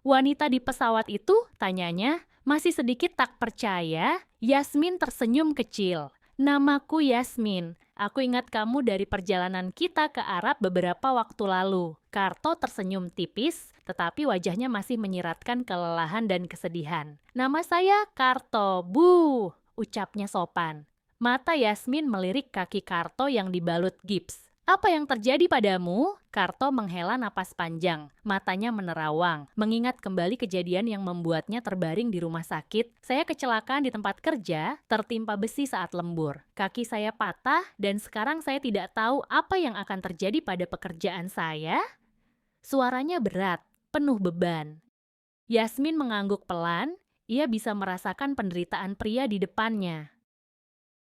Wanita di pesawat itu?" tanyanya. Masih sedikit tak percaya, Yasmin tersenyum kecil. "Namaku Yasmin. Aku ingat kamu dari perjalanan kita ke Arab beberapa waktu lalu." Karto tersenyum tipis, tetapi wajahnya masih menyiratkan kelelahan dan kesedihan. "Nama saya Karto, Bu," ucapnya sopan. Mata Yasmin melirik kaki Karto yang dibalut gips. "Apa yang terjadi padamu?" Karto menghela napas panjang, matanya menerawang, mengingat kembali kejadian yang membuatnya terbaring di rumah sakit. "Saya kecelakaan di tempat kerja, tertimpa besi saat lembur. Kaki saya patah dan sekarang saya tidak tahu apa yang akan terjadi pada pekerjaan saya." Suaranya berat, penuh beban. Yasmin mengangguk pelan, ia bisa merasakan penderitaan pria di depannya.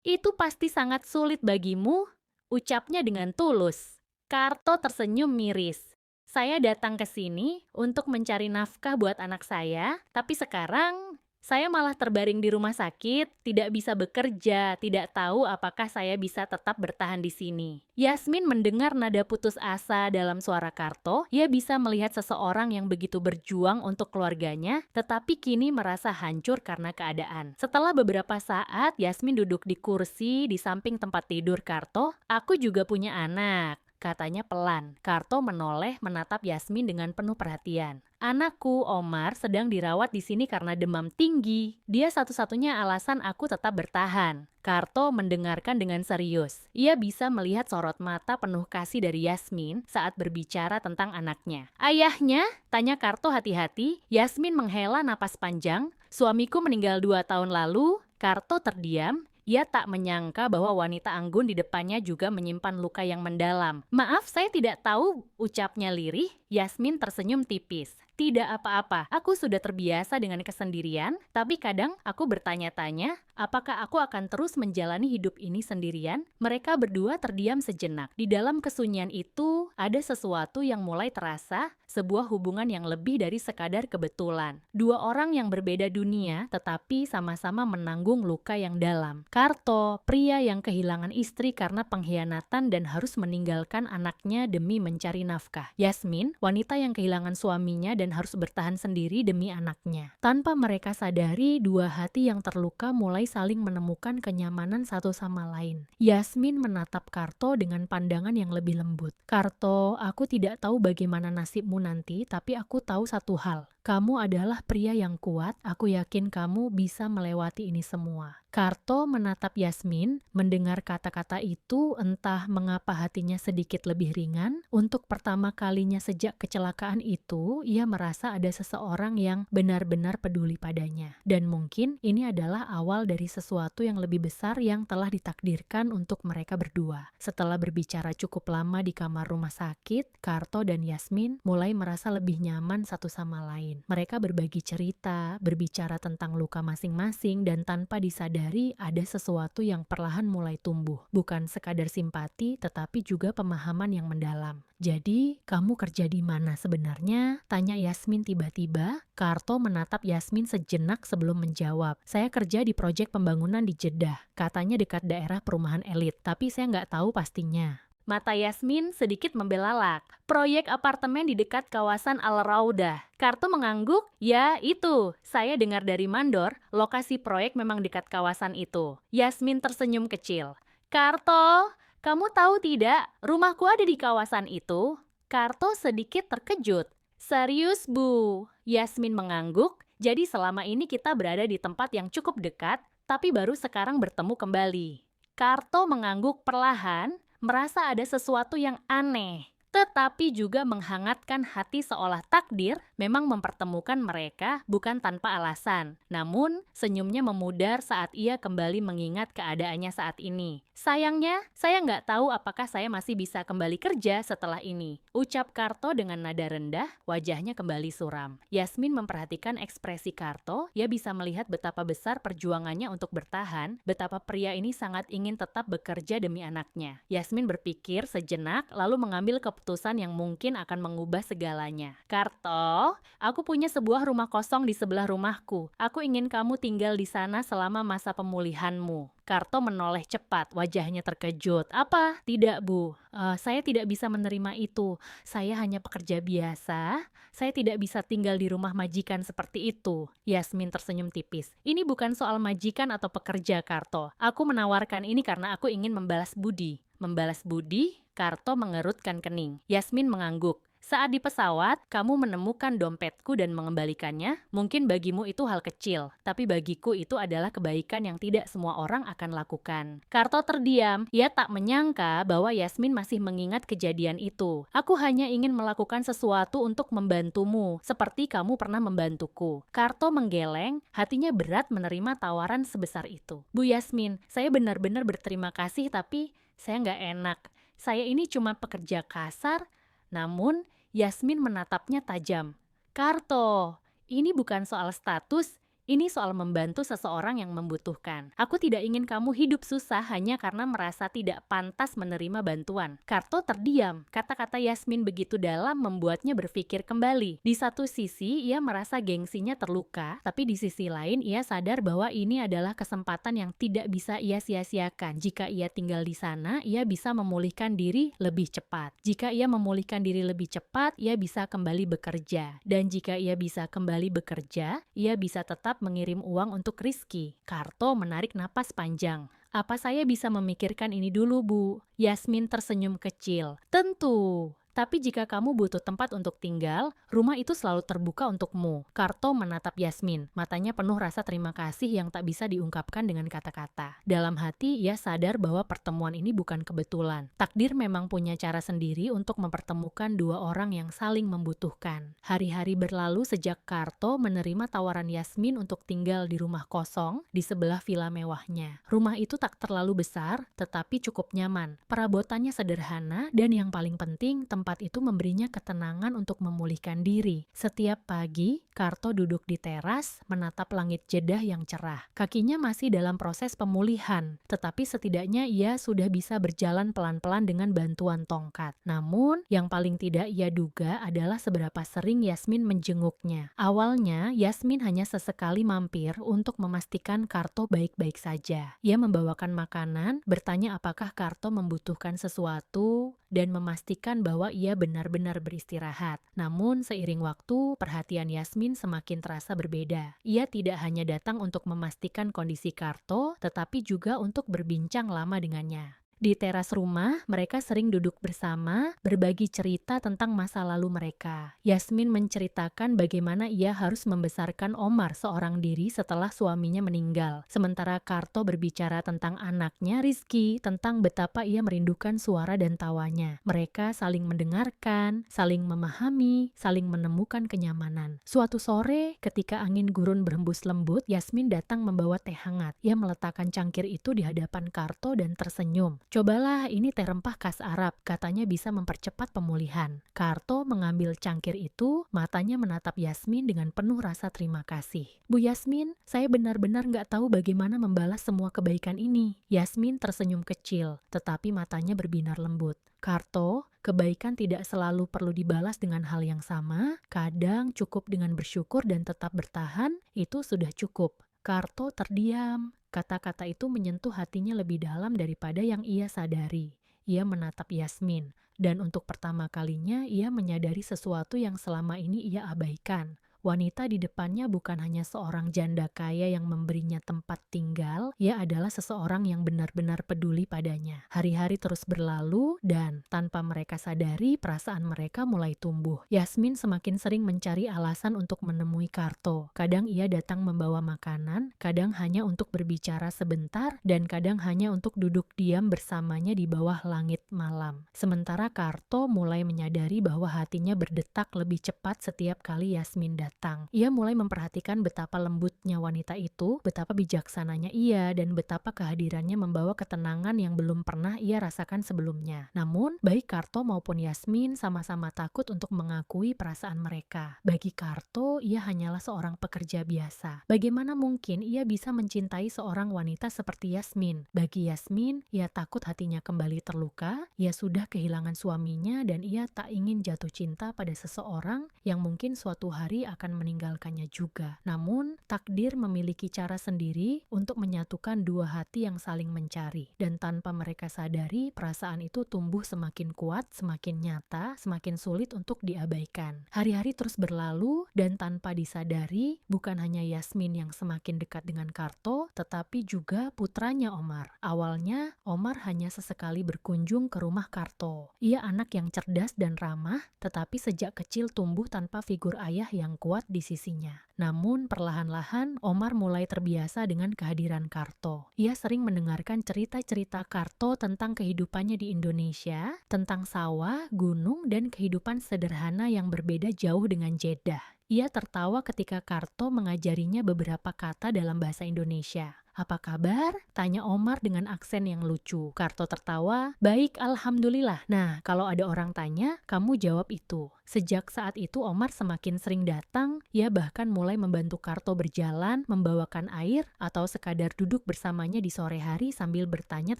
"Itu pasti sangat sulit bagimu," ucapnya dengan tulus. Karto tersenyum miris. "Saya datang ke sini untuk mencari nafkah buat anak saya, tapi sekarang saya malah terbaring di rumah sakit, tidak bisa bekerja, tidak tahu apakah saya bisa tetap bertahan di sini." Yasmin mendengar nada putus asa dalam suara Karto. Ia bisa melihat seseorang yang begitu berjuang untuk keluarganya, tetapi kini merasa hancur karena keadaan. Setelah beberapa saat, Yasmin duduk di kursi di samping tempat tidur Karto. "Aku juga punya anak," katanya pelan. Karto menoleh menatap Yasmin dengan penuh perhatian. "Anakku, Omar, sedang dirawat di sini karena demam tinggi. Dia satu-satunya alasan aku tetap bertahan." Karto mendengarkan dengan serius. Ia bisa melihat sorot mata penuh kasih dari Yasmin saat berbicara tentang anaknya. "Ayahnya?" tanya Karto hati-hati. Yasmin menghela napas panjang. "Suamiku meninggal 2 tahun lalu. Karto terdiam. Ia tak menyangka bahwa wanita anggun di depannya juga menyimpan luka yang mendalam. "Maaf, saya tidak tahu," ucapnya lirih. Yasmin tersenyum tipis. "Tidak apa-apa, aku sudah terbiasa dengan kesendirian, tapi kadang aku bertanya-tanya, apakah aku akan terus menjalani hidup ini sendirian?" Mereka berdua terdiam sejenak. Di dalam kesunyian itu, ada sesuatu yang mulai terasa, sebuah hubungan yang lebih dari sekadar kebetulan. Dua orang yang berbeda dunia, tetapi sama-sama menanggung luka yang dalam. Karto, pria yang kehilangan istri karena pengkhianatan dan harus meninggalkan anaknya demi mencari nafkah. Yasmin, wanita yang kehilangan suaminya dan harus bertahan sendiri demi anaknya. Tanpa mereka sadari, dua hati yang terluka mulai saling menemukan kenyamanan satu sama lain. Yasmin menatap Karto dengan pandangan yang lebih lembut. "Karto, aku tidak tahu bagaimana nasibmu nanti, tapi aku tahu satu hal. Kamu adalah pria yang kuat, aku yakin kamu bisa melewati ini semua." Karto menatap Yasmin, mendengar kata-kata itu entah mengapa hatinya sedikit lebih ringan. Untuk pertama kalinya sejak kecelakaan itu, ia merasa ada seseorang yang benar-benar peduli padanya. Dan mungkin ini adalah awal dari sesuatu yang lebih besar yang telah ditakdirkan untuk mereka berdua. Setelah berbicara cukup lama di kamar rumah sakit, Karto dan Yasmin mulai merasa lebih nyaman satu sama lain. Mereka berbagi cerita, berbicara tentang luka masing-masing, dan tanpa disadari ada sesuatu yang perlahan mulai tumbuh. Bukan sekadar simpati, tetapi juga pemahaman yang mendalam. "Jadi, kamu kerja di mana sebenarnya?" tanya Yasmin tiba-tiba. Karto menatap Yasmin sejenak sebelum menjawab. "Saya kerja di proyek pembangunan di Jeddah. Katanya dekat daerah perumahan elit, tapi saya nggak tahu pastinya." Mata Yasmin sedikit membelalak. "Proyek apartemen di dekat kawasan Al-Raudah." Karto mengangguk. "Ya, itu. Saya dengar dari mandor, lokasi proyek memang dekat kawasan itu." Yasmin tersenyum kecil. "Karto, kamu tahu tidak, rumahku ada di kawasan itu." Karto sedikit terkejut. "Serius, Bu?" Yasmin mengangguk. "Jadi selama ini kita berada di tempat yang cukup dekat, tapi baru sekarang bertemu kembali." Karto mengangguk perlahan, merasa ada sesuatu yang aneh, tetapi juga menghangatkan hati seolah takdir memang mempertemukan mereka bukan tanpa alasan. Namun, senyumnya memudar saat ia kembali mengingat keadaannya saat ini. "Sayangnya, saya nggak tahu apakah saya masih bisa kembali kerja setelah ini," ucap Karto dengan nada rendah, wajahnya kembali suram. Yasmin memperhatikan ekspresi Karto, ia bisa melihat betapa besar perjuangannya untuk bertahan, betapa pria ini sangat ingin tetap bekerja demi anaknya. Yasmin berpikir sejenak, lalu mengambil keputusan yang mungkin akan mengubah segalanya. "Karto, aku punya sebuah rumah kosong di sebelah rumahku. Aku ingin kamu tinggal di sana selama masa pemulihanmu." Karto menoleh cepat, wajahnya terkejut. "Apa? Tidak, Bu. Saya tidak bisa menerima itu. Saya hanya pekerja biasa. Saya tidak bisa tinggal di rumah majikan seperti itu." Yasmin tersenyum tipis. "Ini bukan soal majikan atau pekerja, Karto. Aku menawarkan ini karena aku ingin membalas budi." "Membalas budi?" Karto mengerutkan kening. Yasmin mengangguk. "Saat di pesawat, kamu menemukan dompetku dan mengembalikannya. Mungkin bagimu itu hal kecil, tapi bagiku itu adalah kebaikan yang tidak semua orang akan lakukan." Karto terdiam. Ia tak menyangka bahwa Yasmin masih mengingat kejadian itu. "Aku hanya ingin melakukan sesuatu untuk membantumu, seperti kamu pernah membantuku." Karto menggeleng, hatinya berat menerima tawaran sebesar itu. "Bu Yasmin, saya benar-benar berterima kasih, tapi saya nggak enak. Saya ini cuma pekerja kasar." Namun, Yasmin menatapnya tajam. "Karto, ini bukan soal status, ini soal membantu seseorang yang membutuhkan. Aku tidak ingin kamu hidup susah hanya karena merasa tidak pantas menerima bantuan." Karto terdiam. Kata-kata Yasmin begitu dalam membuatnya berpikir kembali. Di satu sisi, ia merasa gengsinya terluka, tapi di sisi lain ia sadar bahwa ini adalah kesempatan yang tidak bisa ia sia-siakan. Jika ia tinggal di sana, ia bisa memulihkan diri lebih cepat. Jika ia memulihkan diri lebih cepat, ia bisa kembali bekerja. Dan jika ia bisa kembali bekerja, ia bisa tetap mengirim uang untuk Rizky. Karto menarik napas panjang. "Apa saya bisa memikirkan ini dulu, Bu?" Yasmin tersenyum kecil. "Tentu. Tapi jika kamu butuh tempat untuk tinggal, rumah itu selalu terbuka untukmu. Karto menatap Yasmin, matanya penuh rasa terima kasih yang tak bisa diungkapkan dengan kata-kata. Dalam hati, ia sadar bahwa pertemuan ini bukan kebetulan. Takdir memang punya cara sendiri untuk mempertemukan dua orang yang saling membutuhkan. Hari-hari berlalu sejak Karto menerima tawaran Yasmin untuk tinggal di rumah kosong di sebelah villa mewahnya. Rumah itu tak terlalu besar, tetapi cukup nyaman. Perabotannya sederhana, dan yang paling penting, tempat itu memberinya ketenangan untuk memulihkan diri. Setiap pagi, Karto duduk di teras, menatap langit Jeddah yang cerah. Kakinya masih dalam proses pemulihan, tetapi setidaknya ia sudah bisa berjalan pelan-pelan dengan bantuan tongkat. Namun, yang paling tidak ia duga adalah seberapa sering Yasmin menjenguknya. Awalnya, Yasmin hanya sesekali mampir untuk memastikan Karto baik-baik saja. Ia membawakan makanan, bertanya apakah Karto membutuhkan sesuatu, dan memastikan bahwa ia benar-benar beristirahat. Namun, seiring waktu, perhatian Yasmin semakin terasa berbeda. Ia tidak hanya datang untuk memastikan kondisi Karto, tetapi juga untuk berbincang lama dengannya. Di teras rumah, mereka sering duduk bersama, berbagi cerita tentang masa lalu mereka. Yasmin menceritakan bagaimana ia harus membesarkan Omar seorang diri setelah suaminya meninggal. Sementara Karto berbicara tentang anaknya Rizky, tentang betapa ia merindukan suara dan tawanya. Mereka saling mendengarkan, saling memahami, saling menemukan kenyamanan. Suatu sore, ketika angin gurun berhembus lembut, Yasmin datang membawa teh hangat. Ia meletakkan cangkir itu di hadapan Karto dan tersenyum. Cobalah, ini teh rempah khas Arab, katanya bisa mempercepat pemulihan. Karto mengambil cangkir itu, matanya menatap Yasmin dengan penuh rasa terima kasih. Bu Yasmin, saya benar-benar nggak tahu bagaimana membalas semua kebaikan ini. Yasmin tersenyum kecil, tetapi matanya berbinar lembut. Karto, kebaikan tidak selalu perlu dibalas dengan hal yang sama, kadang cukup dengan bersyukur dan tetap bertahan, itu sudah cukup. Karto terdiam. Kata-kata itu menyentuh hatinya lebih dalam daripada yang ia sadari. Ia menatap Yasmin, dan untuk pertama kalinya ia menyadari sesuatu yang selama ini ia abaikan. Wanita di depannya bukan hanya seorang janda kaya yang memberinya tempat tinggal, ia adalah seseorang yang benar-benar peduli padanya. Hari-hari terus berlalu, dan tanpa mereka sadari, perasaan mereka mulai tumbuh. Yasmin semakin sering mencari alasan untuk menemui Karto. Kadang ia datang membawa makanan, kadang hanya untuk berbicara sebentar, dan kadang hanya untuk duduk diam bersamanya di bawah langit malam. Sementara Karto mulai menyadari bahwa hatinya berdetak lebih cepat setiap kali Yasmin datang. Ia mulai memperhatikan betapa lembutnya wanita itu, betapa bijaksananya ia, dan betapa kehadirannya membawa ketenangan yang belum pernah ia rasakan sebelumnya. Namun, baik Karto maupun Yasmin sama-sama takut untuk mengakui perasaan mereka. Bagi Karto, ia hanyalah seorang pekerja biasa. Bagaimana mungkin ia bisa mencintai seorang wanita seperti Yasmin? Bagi Yasmin, ia takut hatinya kembali terluka, ia sudah kehilangan suaminya, dan ia tak ingin jatuh cinta pada seseorang yang mungkin suatu hari akan meninggalkannya juga. Namun, takdir memiliki cara sendiri untuk menyatukan dua hati yang saling mencari. Dan tanpa mereka sadari, perasaan itu tumbuh semakin kuat, semakin nyata, semakin sulit untuk diabaikan. Hari-hari terus berlalu, dan tanpa disadari, bukan hanya Yasmin yang semakin dekat dengan Karto, tetapi juga putranya Omar. Awalnya, Omar hanya sesekali berkunjung ke rumah Karto. Ia anak yang cerdas dan ramah, tetapi sejak kecil tumbuh tanpa figur ayah yang kuat di sisinya. Namun perlahan-lahan Omar mulai terbiasa dengan kehadiran Karto. Ia sering mendengarkan cerita-cerita Karto tentang kehidupannya di Indonesia, tentang sawah, gunung, dan kehidupan sederhana yang berbeda jauh dengan Jeddah. Ia tertawa ketika Karto mengajarinya beberapa kata dalam bahasa Indonesia. "Apa kabar?" tanya Omar dengan aksen yang lucu. Karto tertawa, "Baik, alhamdulillah." Nah, kalau ada orang tanya, kamu jawab itu. Sejak saat itu Omar semakin sering datang, ia bahkan mulai membantu Karto berjalan, membawakan air, atau sekadar duduk bersamanya di sore hari sambil bertanya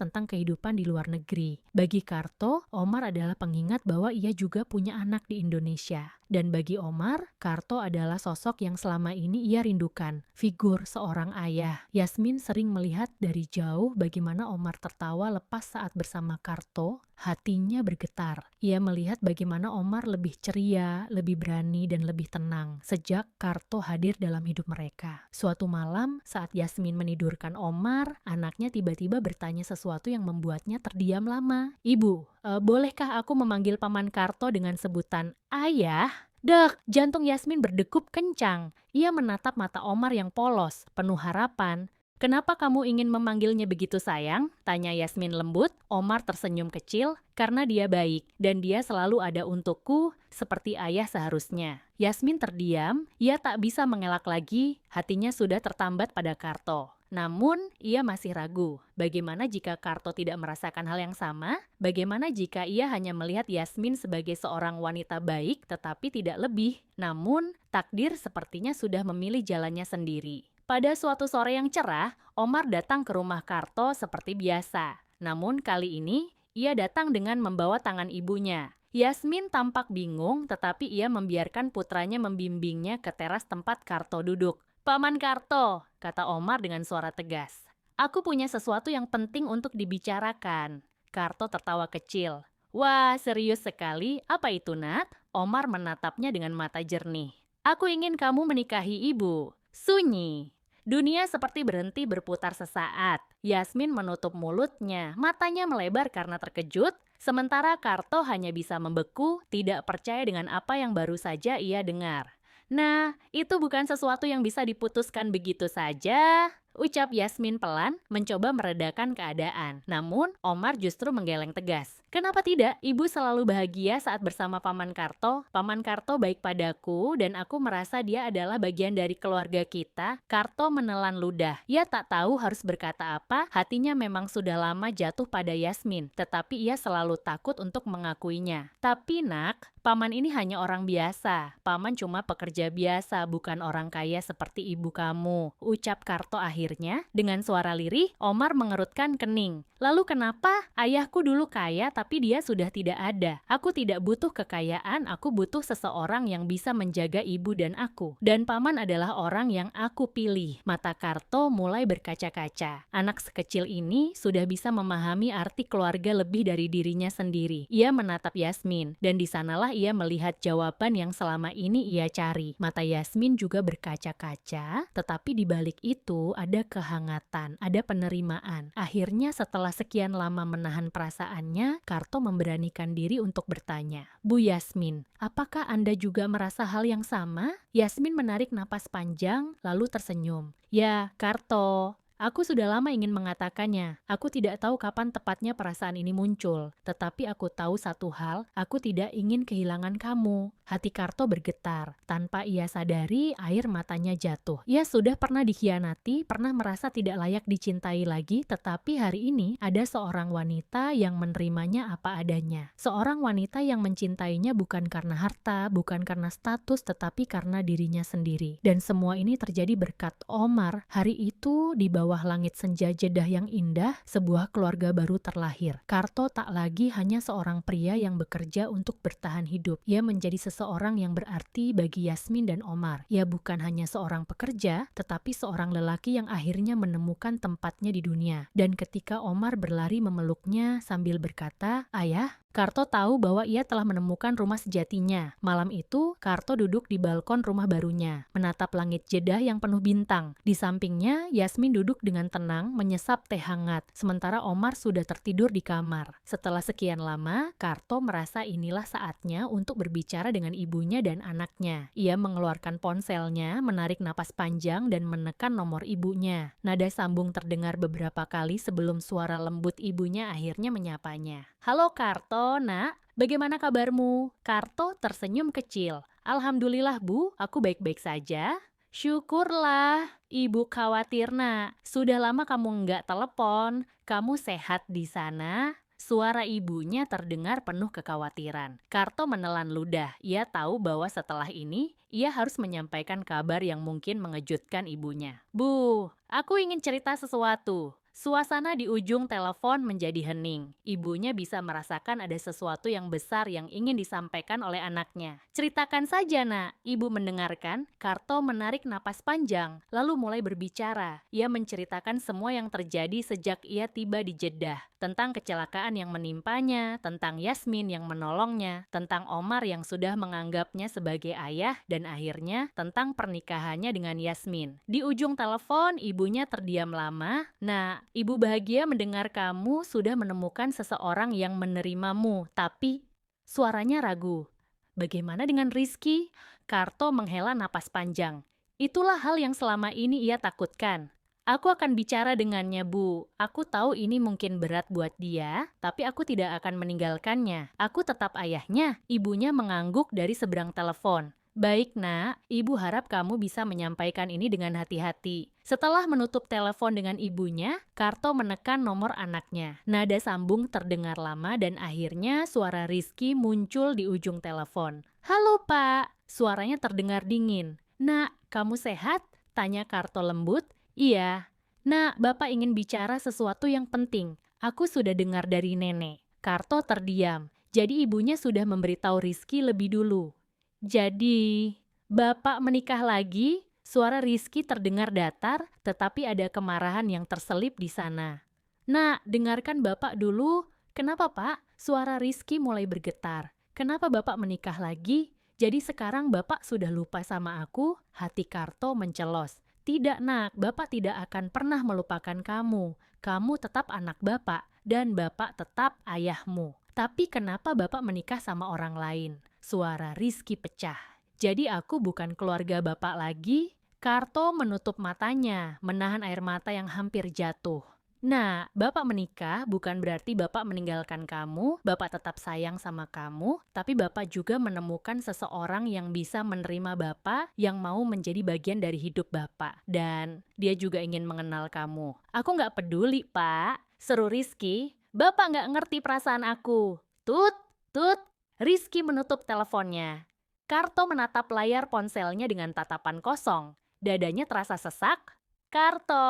tentang kehidupan di luar negeri. Bagi Karto, Omar adalah pengingat bahwa ia juga punya anak di Indonesia. Dan bagi Omar, Karto adalah sosok yang selama ini ia rindukan, figur seorang ayah. Yasmin sering melihat dari jauh bagaimana Omar tertawa lepas saat bersama Karto, hatinya bergetar. Ia melihat bagaimana Omar lebih ceria, lebih berani, dan lebih tenang sejak Karto hadir dalam hidup mereka. Suatu malam, saat Yasmin menidurkan Omar, anaknya tiba-tiba bertanya sesuatu yang membuatnya terdiam lama. "Ibu, bolehkah aku memanggil Paman Karto dengan sebutan ayah?" Dek, jantung Yasmin berdegup kencang. Ia menatap mata Omar yang polos, penuh harapan. "Kenapa kamu ingin memanggilnya begitu sayang?" tanya Yasmin lembut. Omar tersenyum kecil, "Karena dia baik, dan dia selalu ada untukku, seperti ayah seharusnya." Yasmin terdiam, ia tak bisa mengelak lagi, hatinya sudah tertambat pada Karto. Namun, ia masih ragu. Bagaimana jika Karto tidak merasakan hal yang sama? Bagaimana jika ia hanya melihat Yasmin sebagai seorang wanita baik, tetapi tidak lebih? Namun, takdir sepertinya sudah memilih jalannya sendiri. Pada suatu sore yang cerah, Omar datang ke rumah Karto seperti biasa. Namun kali ini, ia datang dengan membawa tangan ibunya. Yasmin tampak bingung, tetapi ia membiarkan putranya membimbingnya ke teras tempat Karto duduk. "Paman Karto," kata Omar dengan suara tegas, "aku punya sesuatu yang penting untuk dibicarakan." Karto tertawa kecil. "Wah, serius sekali. Apa itu, Nak?" Omar menatapnya dengan mata jernih. "Aku ingin kamu menikahi ibu." Sunyi. Dunia seperti berhenti berputar sesaat. Yasmin menutup mulutnya, matanya melebar karena terkejut, sementara Karto hanya bisa membeku, tidak percaya dengan apa yang baru saja ia dengar. "Nah, itu bukan sesuatu yang bisa diputuskan begitu saja," ucap Yasmin pelan, mencoba meredakan keadaan. Namun, Omar justru menggeleng tegas. "Kenapa tidak? Ibu selalu bahagia saat bersama Paman Karto. Paman Karto baik padaku, dan aku merasa dia adalah bagian dari keluarga kita." Karto menelan ludah. Ia tak tahu harus berkata apa, hatinya memang sudah lama jatuh pada Yasmin, tetapi ia selalu takut untuk mengakuinya. "Tapi Nak, Paman ini hanya orang biasa. Paman cuma pekerja biasa, bukan orang kaya seperti ibu kamu," ucap Karto akhirnya. Dengan suara lirih, Omar mengerutkan kening. "Lalu kenapa? Ayahku dulu kaya, tapi dia sudah tidak ada. Aku tidak butuh kekayaan, aku butuh seseorang yang bisa menjaga ibu dan aku. Dan Paman adalah orang yang aku pilih." Mata Karto mulai berkaca-kaca. Anak sekecil ini sudah bisa memahami arti keluarga lebih dari dirinya sendiri. Ia menatap Yasmin, dan di sanalah ia melihat jawaban yang selama ini ia cari. Mata Yasmin juga berkaca-kaca, tetapi di balik itu ada kehangatan, ada penerimaan. Akhirnya setelah sekian lama menahan perasaannya, Karto memberanikan diri untuk bertanya, "Bu Yasmin, apakah Anda juga merasa hal yang sama?" Yasmin menarik napas panjang, lalu tersenyum. "Ya, Karto, aku sudah lama ingin mengatakannya. Aku tidak tahu kapan tepatnya perasaan ini muncul. Tetapi aku tahu satu hal, aku tidak ingin kehilangan kamu." Hati Karto bergetar. Tanpa ia sadari, air matanya jatuh. Ia sudah pernah dikhianati, pernah merasa tidak layak dicintai lagi, tetapi hari ini ada seorang wanita yang menerimanya apa adanya. Seorang wanita yang mencintainya bukan karena harta, bukan karena status, tetapi karena dirinya sendiri. Dan semua ini terjadi berkat Omar. Hari itu, di bawah langit senja Jeddah yang indah, sebuah keluarga baru terlahir. Karto tak lagi hanya seorang pria yang bekerja untuk bertahan hidup. Ia menjadi seseorang yang berarti bagi Yasmin dan Omar. Ia bukan hanya seorang pekerja, tetapi seorang lelaki yang akhirnya menemukan tempatnya di dunia. Dan ketika Omar berlari memeluknya sambil berkata, "Ayah," Karto tahu bahwa ia telah menemukan rumah sejatinya. Malam itu, Karto duduk di balkon rumah barunya, menatap langit Jeddah yang penuh bintang. Di sampingnya, Yasmin duduk dengan tenang, menyesap teh hangat, sementara Omar sudah tertidur di kamar. Setelah sekian lama, Karto merasa inilah saatnya untuk berbicara dengan ibunya dan anaknya. Ia mengeluarkan ponselnya, menarik napas panjang, dan menekan nomor ibunya. Nada sambung terdengar beberapa kali sebelum suara lembut ibunya akhirnya menyapanya. "Halo Karto, Nak. Bagaimana kabarmu?" Karto tersenyum kecil. "Alhamdulillah Bu, aku baik-baik saja." "Syukurlah, Ibu khawatir Nak. Sudah lama kamu nggak telepon. Kamu sehat di sana?" Suara ibunya terdengar penuh kekhawatiran. Karto menelan ludah. Ia tahu bahwa setelah ini, ia harus menyampaikan kabar yang mungkin mengejutkan ibunya. "Bu, aku ingin cerita sesuatu." Suasana di ujung telepon menjadi hening. Ibunya bisa merasakan ada sesuatu yang besar yang ingin disampaikan oleh anaknya. Ceritakan saja, Nak. Ibu mendengarkan. Karto menarik napas panjang, lalu mulai berbicara. Ia menceritakan semua yang terjadi sejak ia tiba di Jeddah. Tentang kecelakaan yang menimpanya, tentang Yasmin yang menolongnya, tentang Omar yang sudah menganggapnya sebagai ayah, dan akhirnya tentang pernikahannya dengan Yasmin. Di ujung telepon, ibunya terdiam lama. Nah, ibu bahagia mendengar kamu sudah menemukan seseorang yang menerimamu, tapi suaranya ragu. Bagaimana dengan Rizky? Karto menghela napas panjang. Itulah hal yang selama ini ia takutkan. Aku akan bicara dengannya, Bu. Aku tahu ini mungkin berat buat dia, tapi aku tidak akan meninggalkannya. Aku tetap ayahnya. Ibunya mengangguk dari seberang telepon. Baik, Nak. Ibu harap kamu bisa menyampaikan ini dengan hati-hati. Setelah menutup telepon dengan ibunya, Karto menekan nomor anaknya. Nada sambung terdengar lama dan akhirnya suara Rizky muncul di ujung telepon. Halo, Pak. Suaranya terdengar dingin. Nak, kamu sehat? Tanya Karto lembut. Iya. Nak, Bapak ingin bicara sesuatu yang penting. Aku sudah dengar dari nenek. Karto terdiam. Jadi ibunya sudah memberitahu Rizky lebih dulu. Jadi, Bapak menikah lagi? Suara Rizky terdengar datar, tetapi ada kemarahan yang terselip di sana. Nak, dengarkan Bapak dulu. Kenapa, Pak? Suara Rizky mulai bergetar. Kenapa Bapak menikah lagi? Jadi sekarang Bapak sudah lupa sama aku? Hati Karto mencelos. Tidak, Nak. Bapak tidak akan pernah melupakan kamu. Kamu tetap anak Bapak, dan Bapak tetap ayahmu. Tapi kenapa Bapak menikah sama orang lain? Suara Rizky pecah. Jadi aku bukan keluarga Bapak lagi? Karto menutup matanya, menahan air mata yang hampir jatuh. Nah, Bapak menikah bukan berarti Bapak meninggalkan kamu, Bapak tetap sayang sama kamu, tapi Bapak juga menemukan seseorang yang bisa menerima Bapak, yang mau menjadi bagian dari hidup Bapak. Dan dia juga ingin mengenal kamu. Aku nggak peduli, Pak. Seru Rizky. Bapak nggak ngerti perasaan aku. Tut, tut. Rizky menutup teleponnya. Karto menatap layar ponselnya dengan tatapan kosong. Dadanya terasa sesak. Karto.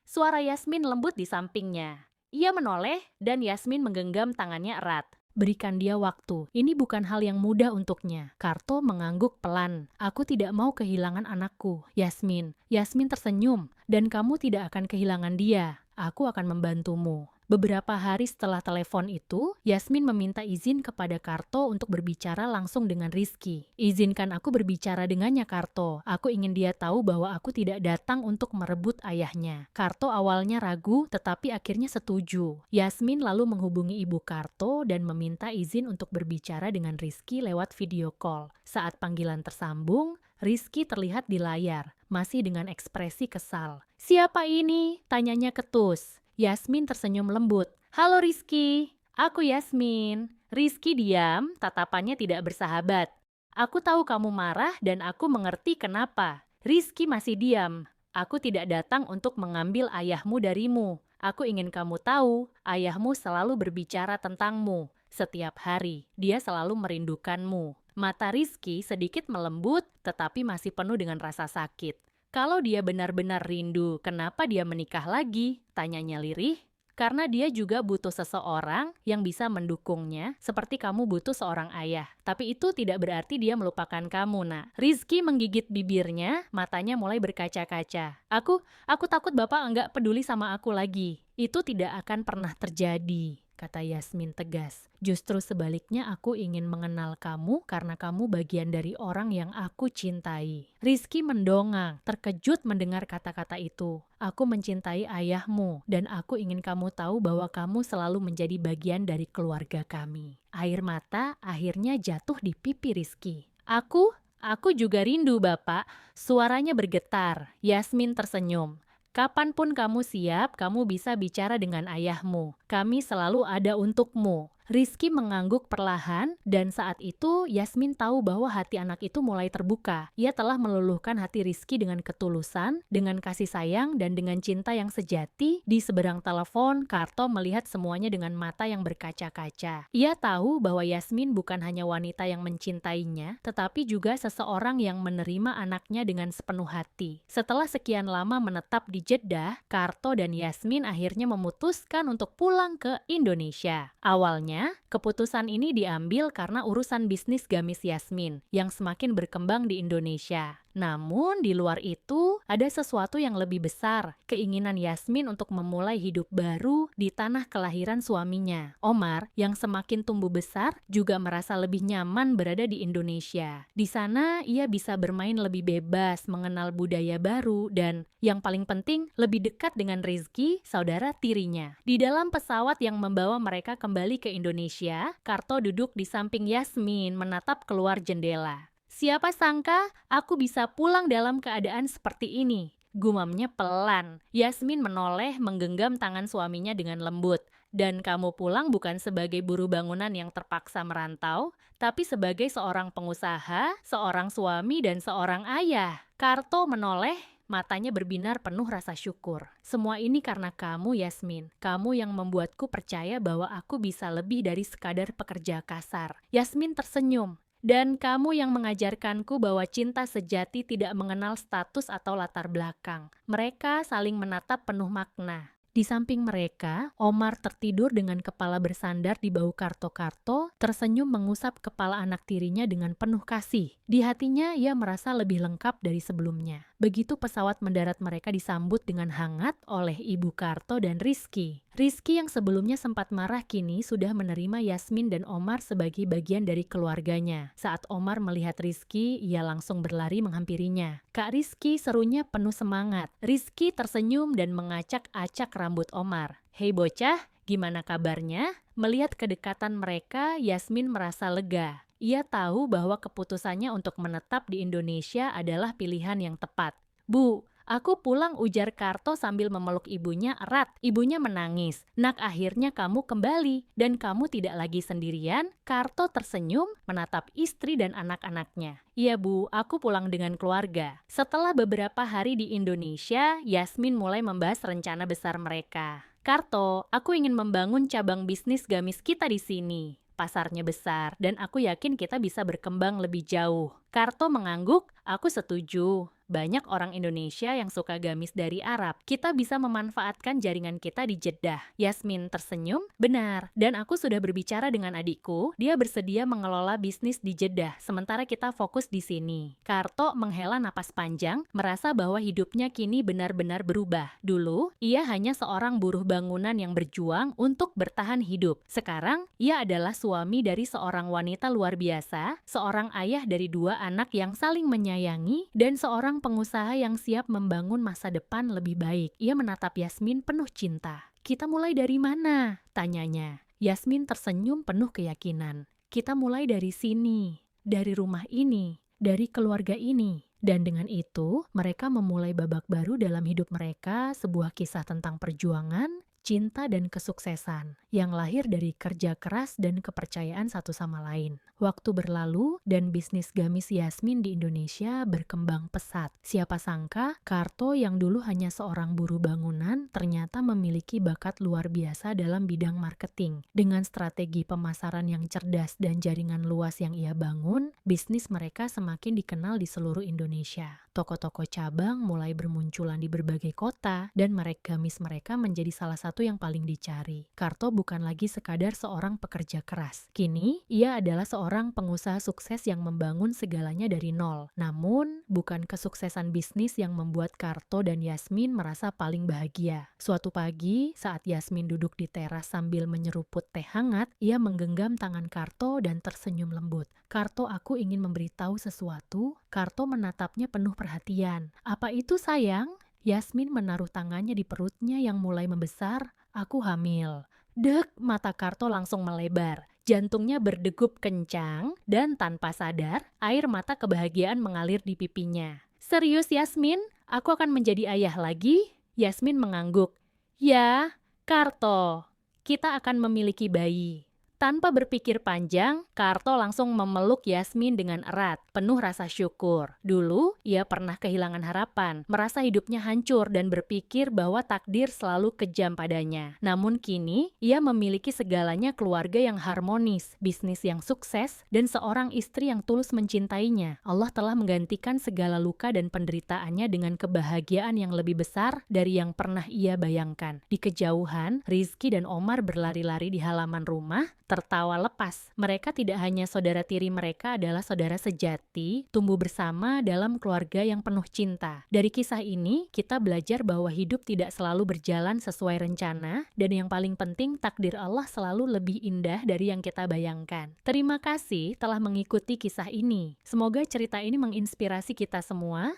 Suara Yasmin lembut di sampingnya. Ia menoleh dan Yasmin menggenggam tangannya erat. Berikan dia waktu. Ini bukan hal yang mudah untuknya. Karto mengangguk pelan. Aku tidak mau kehilangan anakku. Yasmin. Yasmin tersenyum. Dan kamu tidak akan kehilangan dia. Aku akan membantumu. Beberapa hari setelah telepon itu, Yasmin meminta izin kepada Karto untuk berbicara langsung dengan Rizky. Izinkan aku berbicara dengannya, Karto. Aku ingin dia tahu bahwa aku tidak datang untuk merebut ayahnya. Karto awalnya ragu, tetapi akhirnya setuju. Yasmin lalu menghubungi ibu Karto dan meminta izin untuk berbicara dengan Rizky lewat video call. Saat panggilan tersambung, Rizky terlihat di layar, masih dengan ekspresi kesal. Siapa ini? Tanyanya ketus. Yasmin tersenyum lembut. Halo Rizky, aku Yasmin. Rizky diam, tatapannya tidak bersahabat. Aku tahu kamu marah dan aku mengerti kenapa. Rizky masih diam. Aku tidak datang untuk mengambil ayahmu darimu. Aku ingin kamu tahu, ayahmu selalu berbicara tentangmu. Setiap hari, dia selalu merindukanmu. Mata Rizky sedikit melembut, tetapi masih penuh dengan rasa sakit. Kalau dia benar-benar rindu, kenapa dia menikah lagi? Tanyanya lirih. Karena dia juga butuh seseorang yang bisa mendukungnya, seperti kamu butuh seorang ayah. Tapi itu tidak berarti dia melupakan kamu, Nak. Rizky menggigit bibirnya, matanya mulai berkaca-kaca. Aku takut Bapak enggak peduli sama aku lagi. Itu tidak akan pernah terjadi, kata Yasmin tegas. Justru sebaliknya aku ingin mengenal kamu karena kamu bagian dari orang yang aku cintai. Rizky mendongak, terkejut mendengar kata-kata itu. Aku mencintai ayahmu dan aku ingin kamu tahu bahwa kamu selalu menjadi bagian dari keluarga kami. Air mata akhirnya jatuh di pipi Rizky. Aku juga rindu, Bapak. Suaranya bergetar. Yasmin tersenyum. Kapanpun kamu siap, kamu bisa bicara dengan ayahmu. Kami selalu ada untukmu. Rizky mengangguk perlahan, dan saat itu Yasmin tahu bahwa hati anak itu mulai terbuka. Ia telah meluluhkan hati Rizky dengan ketulusan, dengan kasih sayang, dan dengan cinta yang sejati. Di seberang telepon, Karto melihat semuanya dengan mata yang berkaca-kaca. Ia tahu bahwa Yasmin bukan hanya wanita yang mencintainya, tetapi juga seseorang yang menerima anaknya dengan sepenuh hati. Setelah sekian lama menetap di Jeddah, Karto dan Yasmin akhirnya memutuskan untuk pulang ke Indonesia. Awalnya, keputusan ini diambil karena urusan bisnis gamis Yasmin yang semakin berkembang di Indonesia. Namun di luar itu ada sesuatu yang lebih besar, keinginan Yasmin untuk memulai hidup baru di tanah kelahiran suaminya. Omar yang semakin tumbuh besar juga merasa lebih nyaman berada di Indonesia. Di sana ia bisa bermain lebih bebas, mengenal budaya baru, dan yang paling penting lebih dekat dengan Rizky, saudara tirinya. Di dalam pesawat yang membawa mereka kembali ke Indonesia, Karto duduk di samping Yasmin menatap keluar jendela. Siapa sangka aku bisa pulang dalam keadaan seperti ini, gumamnya pelan. Yasmin menoleh menggenggam tangan suaminya dengan lembut. Dan kamu pulang bukan sebagai buruh bangunan yang terpaksa merantau, tapi sebagai seorang pengusaha, seorang suami, dan seorang ayah. Karto menoleh, matanya berbinar penuh rasa syukur. Semua ini karena kamu, Yasmin. Kamu yang membuatku percaya bahwa aku bisa lebih dari sekadar pekerja kasar. Yasmin tersenyum. Dan kamu yang mengajarkanku bahwa cinta sejati tidak mengenal status atau latar belakang. Mereka saling menatap penuh makna. Di samping mereka, Omar tertidur dengan kepala bersandar di bahu Karto, tersenyum mengusap kepala anak tirinya dengan penuh kasih. Di hatinya, ia merasa lebih lengkap dari sebelumnya. Begitu pesawat mendarat, mereka disambut dengan hangat oleh Ibu Karto dan Rizky. Rizky yang sebelumnya sempat marah kini sudah menerima Yasmin dan Omar sebagai bagian dari keluarganya. Saat Omar melihat Rizky, ia langsung berlari menghampirinya. Kak Rizky, serunya penuh semangat. Rizky tersenyum dan mengacak-acak rambut Omar. Hei bocah, gimana kabarnya? Melihat kedekatan mereka, Yasmin merasa lega. Ia tahu bahwa keputusannya untuk menetap di Indonesia adalah pilihan yang tepat. Bu, aku pulang, ujar Karto sambil memeluk ibunya erat. Ibunya menangis. Nak, akhirnya kamu kembali dan kamu tidak lagi sendirian. Karto tersenyum menatap istri dan anak-anaknya. Iya bu, aku pulang dengan keluarga. Setelah beberapa hari di Indonesia, Yasmin mulai membahas rencana besar mereka. Karto, aku ingin membangun cabang bisnis gamis kita di sini. Pasarnya besar dan aku yakin kita bisa berkembang lebih jauh. Karto mengangguk, aku setuju. Banyak orang Indonesia yang suka gamis dari Arab. Kita bisa memanfaatkan jaringan kita di Jeddah. Yasmin tersenyum, benar. Dan aku sudah berbicara dengan adikku, dia bersedia mengelola bisnis di Jeddah, sementara kita fokus di sini. Karto menghela napas panjang, merasa bahwa hidupnya kini benar-benar berubah. Dulu, ia hanya seorang buruh bangunan yang berjuang untuk bertahan hidup. Sekarang, ia adalah suami dari seorang wanita luar biasa, seorang ayah dari 2 anak yang saling menyayangi, dan seorang pengusaha yang siap membangun masa depan lebih baik. Ia menatap Yasmin penuh cinta. Kita mulai dari mana? Tanyanya. Yasmin tersenyum penuh keyakinan. Kita mulai dari sini, dari rumah ini, dari keluarga ini. Dan dengan itu, mereka memulai babak baru dalam hidup mereka, sebuah kisah tentang perjuangan, cinta dan kesuksesan yang lahir dari kerja keras dan kepercayaan satu sama lain. Waktu berlalu dan bisnis gamis Yasmin di Indonesia berkembang pesat. Siapa sangka Karto yang dulu hanya seorang buruh bangunan ternyata memiliki bakat luar biasa dalam bidang marketing. Dengan strategi pemasaran yang cerdas dan jaringan luas yang ia bangun, bisnis mereka semakin dikenal di seluruh Indonesia. Toko-toko cabang mulai bermunculan di berbagai kota dan merek gamis mereka menjadi salah satu yang paling dicari. Karto bukan lagi sekadar seorang pekerja keras. Kini, ia adalah seorang pengusaha sukses yang membangun segalanya dari nol. Namun, bukan kesuksesan bisnis yang membuat Karto dan Yasmin merasa paling bahagia. Suatu pagi, saat Yasmin duduk di teras sambil menyeruput teh hangat, ia menggenggam tangan Karto dan tersenyum lembut. Karto, aku ingin memberitahu sesuatu. Karto menatapnya penuh perhatian. Apa itu sayang? Yasmin menaruh tangannya di perutnya yang mulai membesar. Aku hamil. Dek, mata Karto langsung melebar. Jantungnya berdegup kencang dan tanpa sadar, air mata kebahagiaan mengalir di pipinya. Serius Yasmin? Aku akan menjadi ayah lagi? Yasmin mengangguk. Ya, Karto, kita akan memiliki bayi. Tanpa berpikir panjang, Karto langsung memeluk Yasmin dengan erat, penuh rasa syukur. Dulu, ia pernah kehilangan harapan, merasa hidupnya hancur dan berpikir bahwa takdir selalu kejam padanya. Namun kini, ia memiliki segalanya: keluarga yang harmonis, bisnis yang sukses, dan seorang istri yang tulus mencintainya. Allah telah menggantikan segala luka dan penderitaannya dengan kebahagiaan yang lebih besar dari yang pernah ia bayangkan. Di kejauhan, Rizky dan Omar berlari-lari di halaman rumah, tertawa lepas. Mereka tidak hanya saudara tiri, mereka adalah saudara sejati, tumbuh bersama dalam keluarga yang penuh cinta. Dari kisah ini, kita belajar bahwa hidup tidak selalu berjalan sesuai rencana, dan yang paling penting, takdir Allah selalu lebih indah dari yang kita bayangkan. Terima kasih telah mengikuti kisah ini. Semoga cerita ini menginspirasi kita semua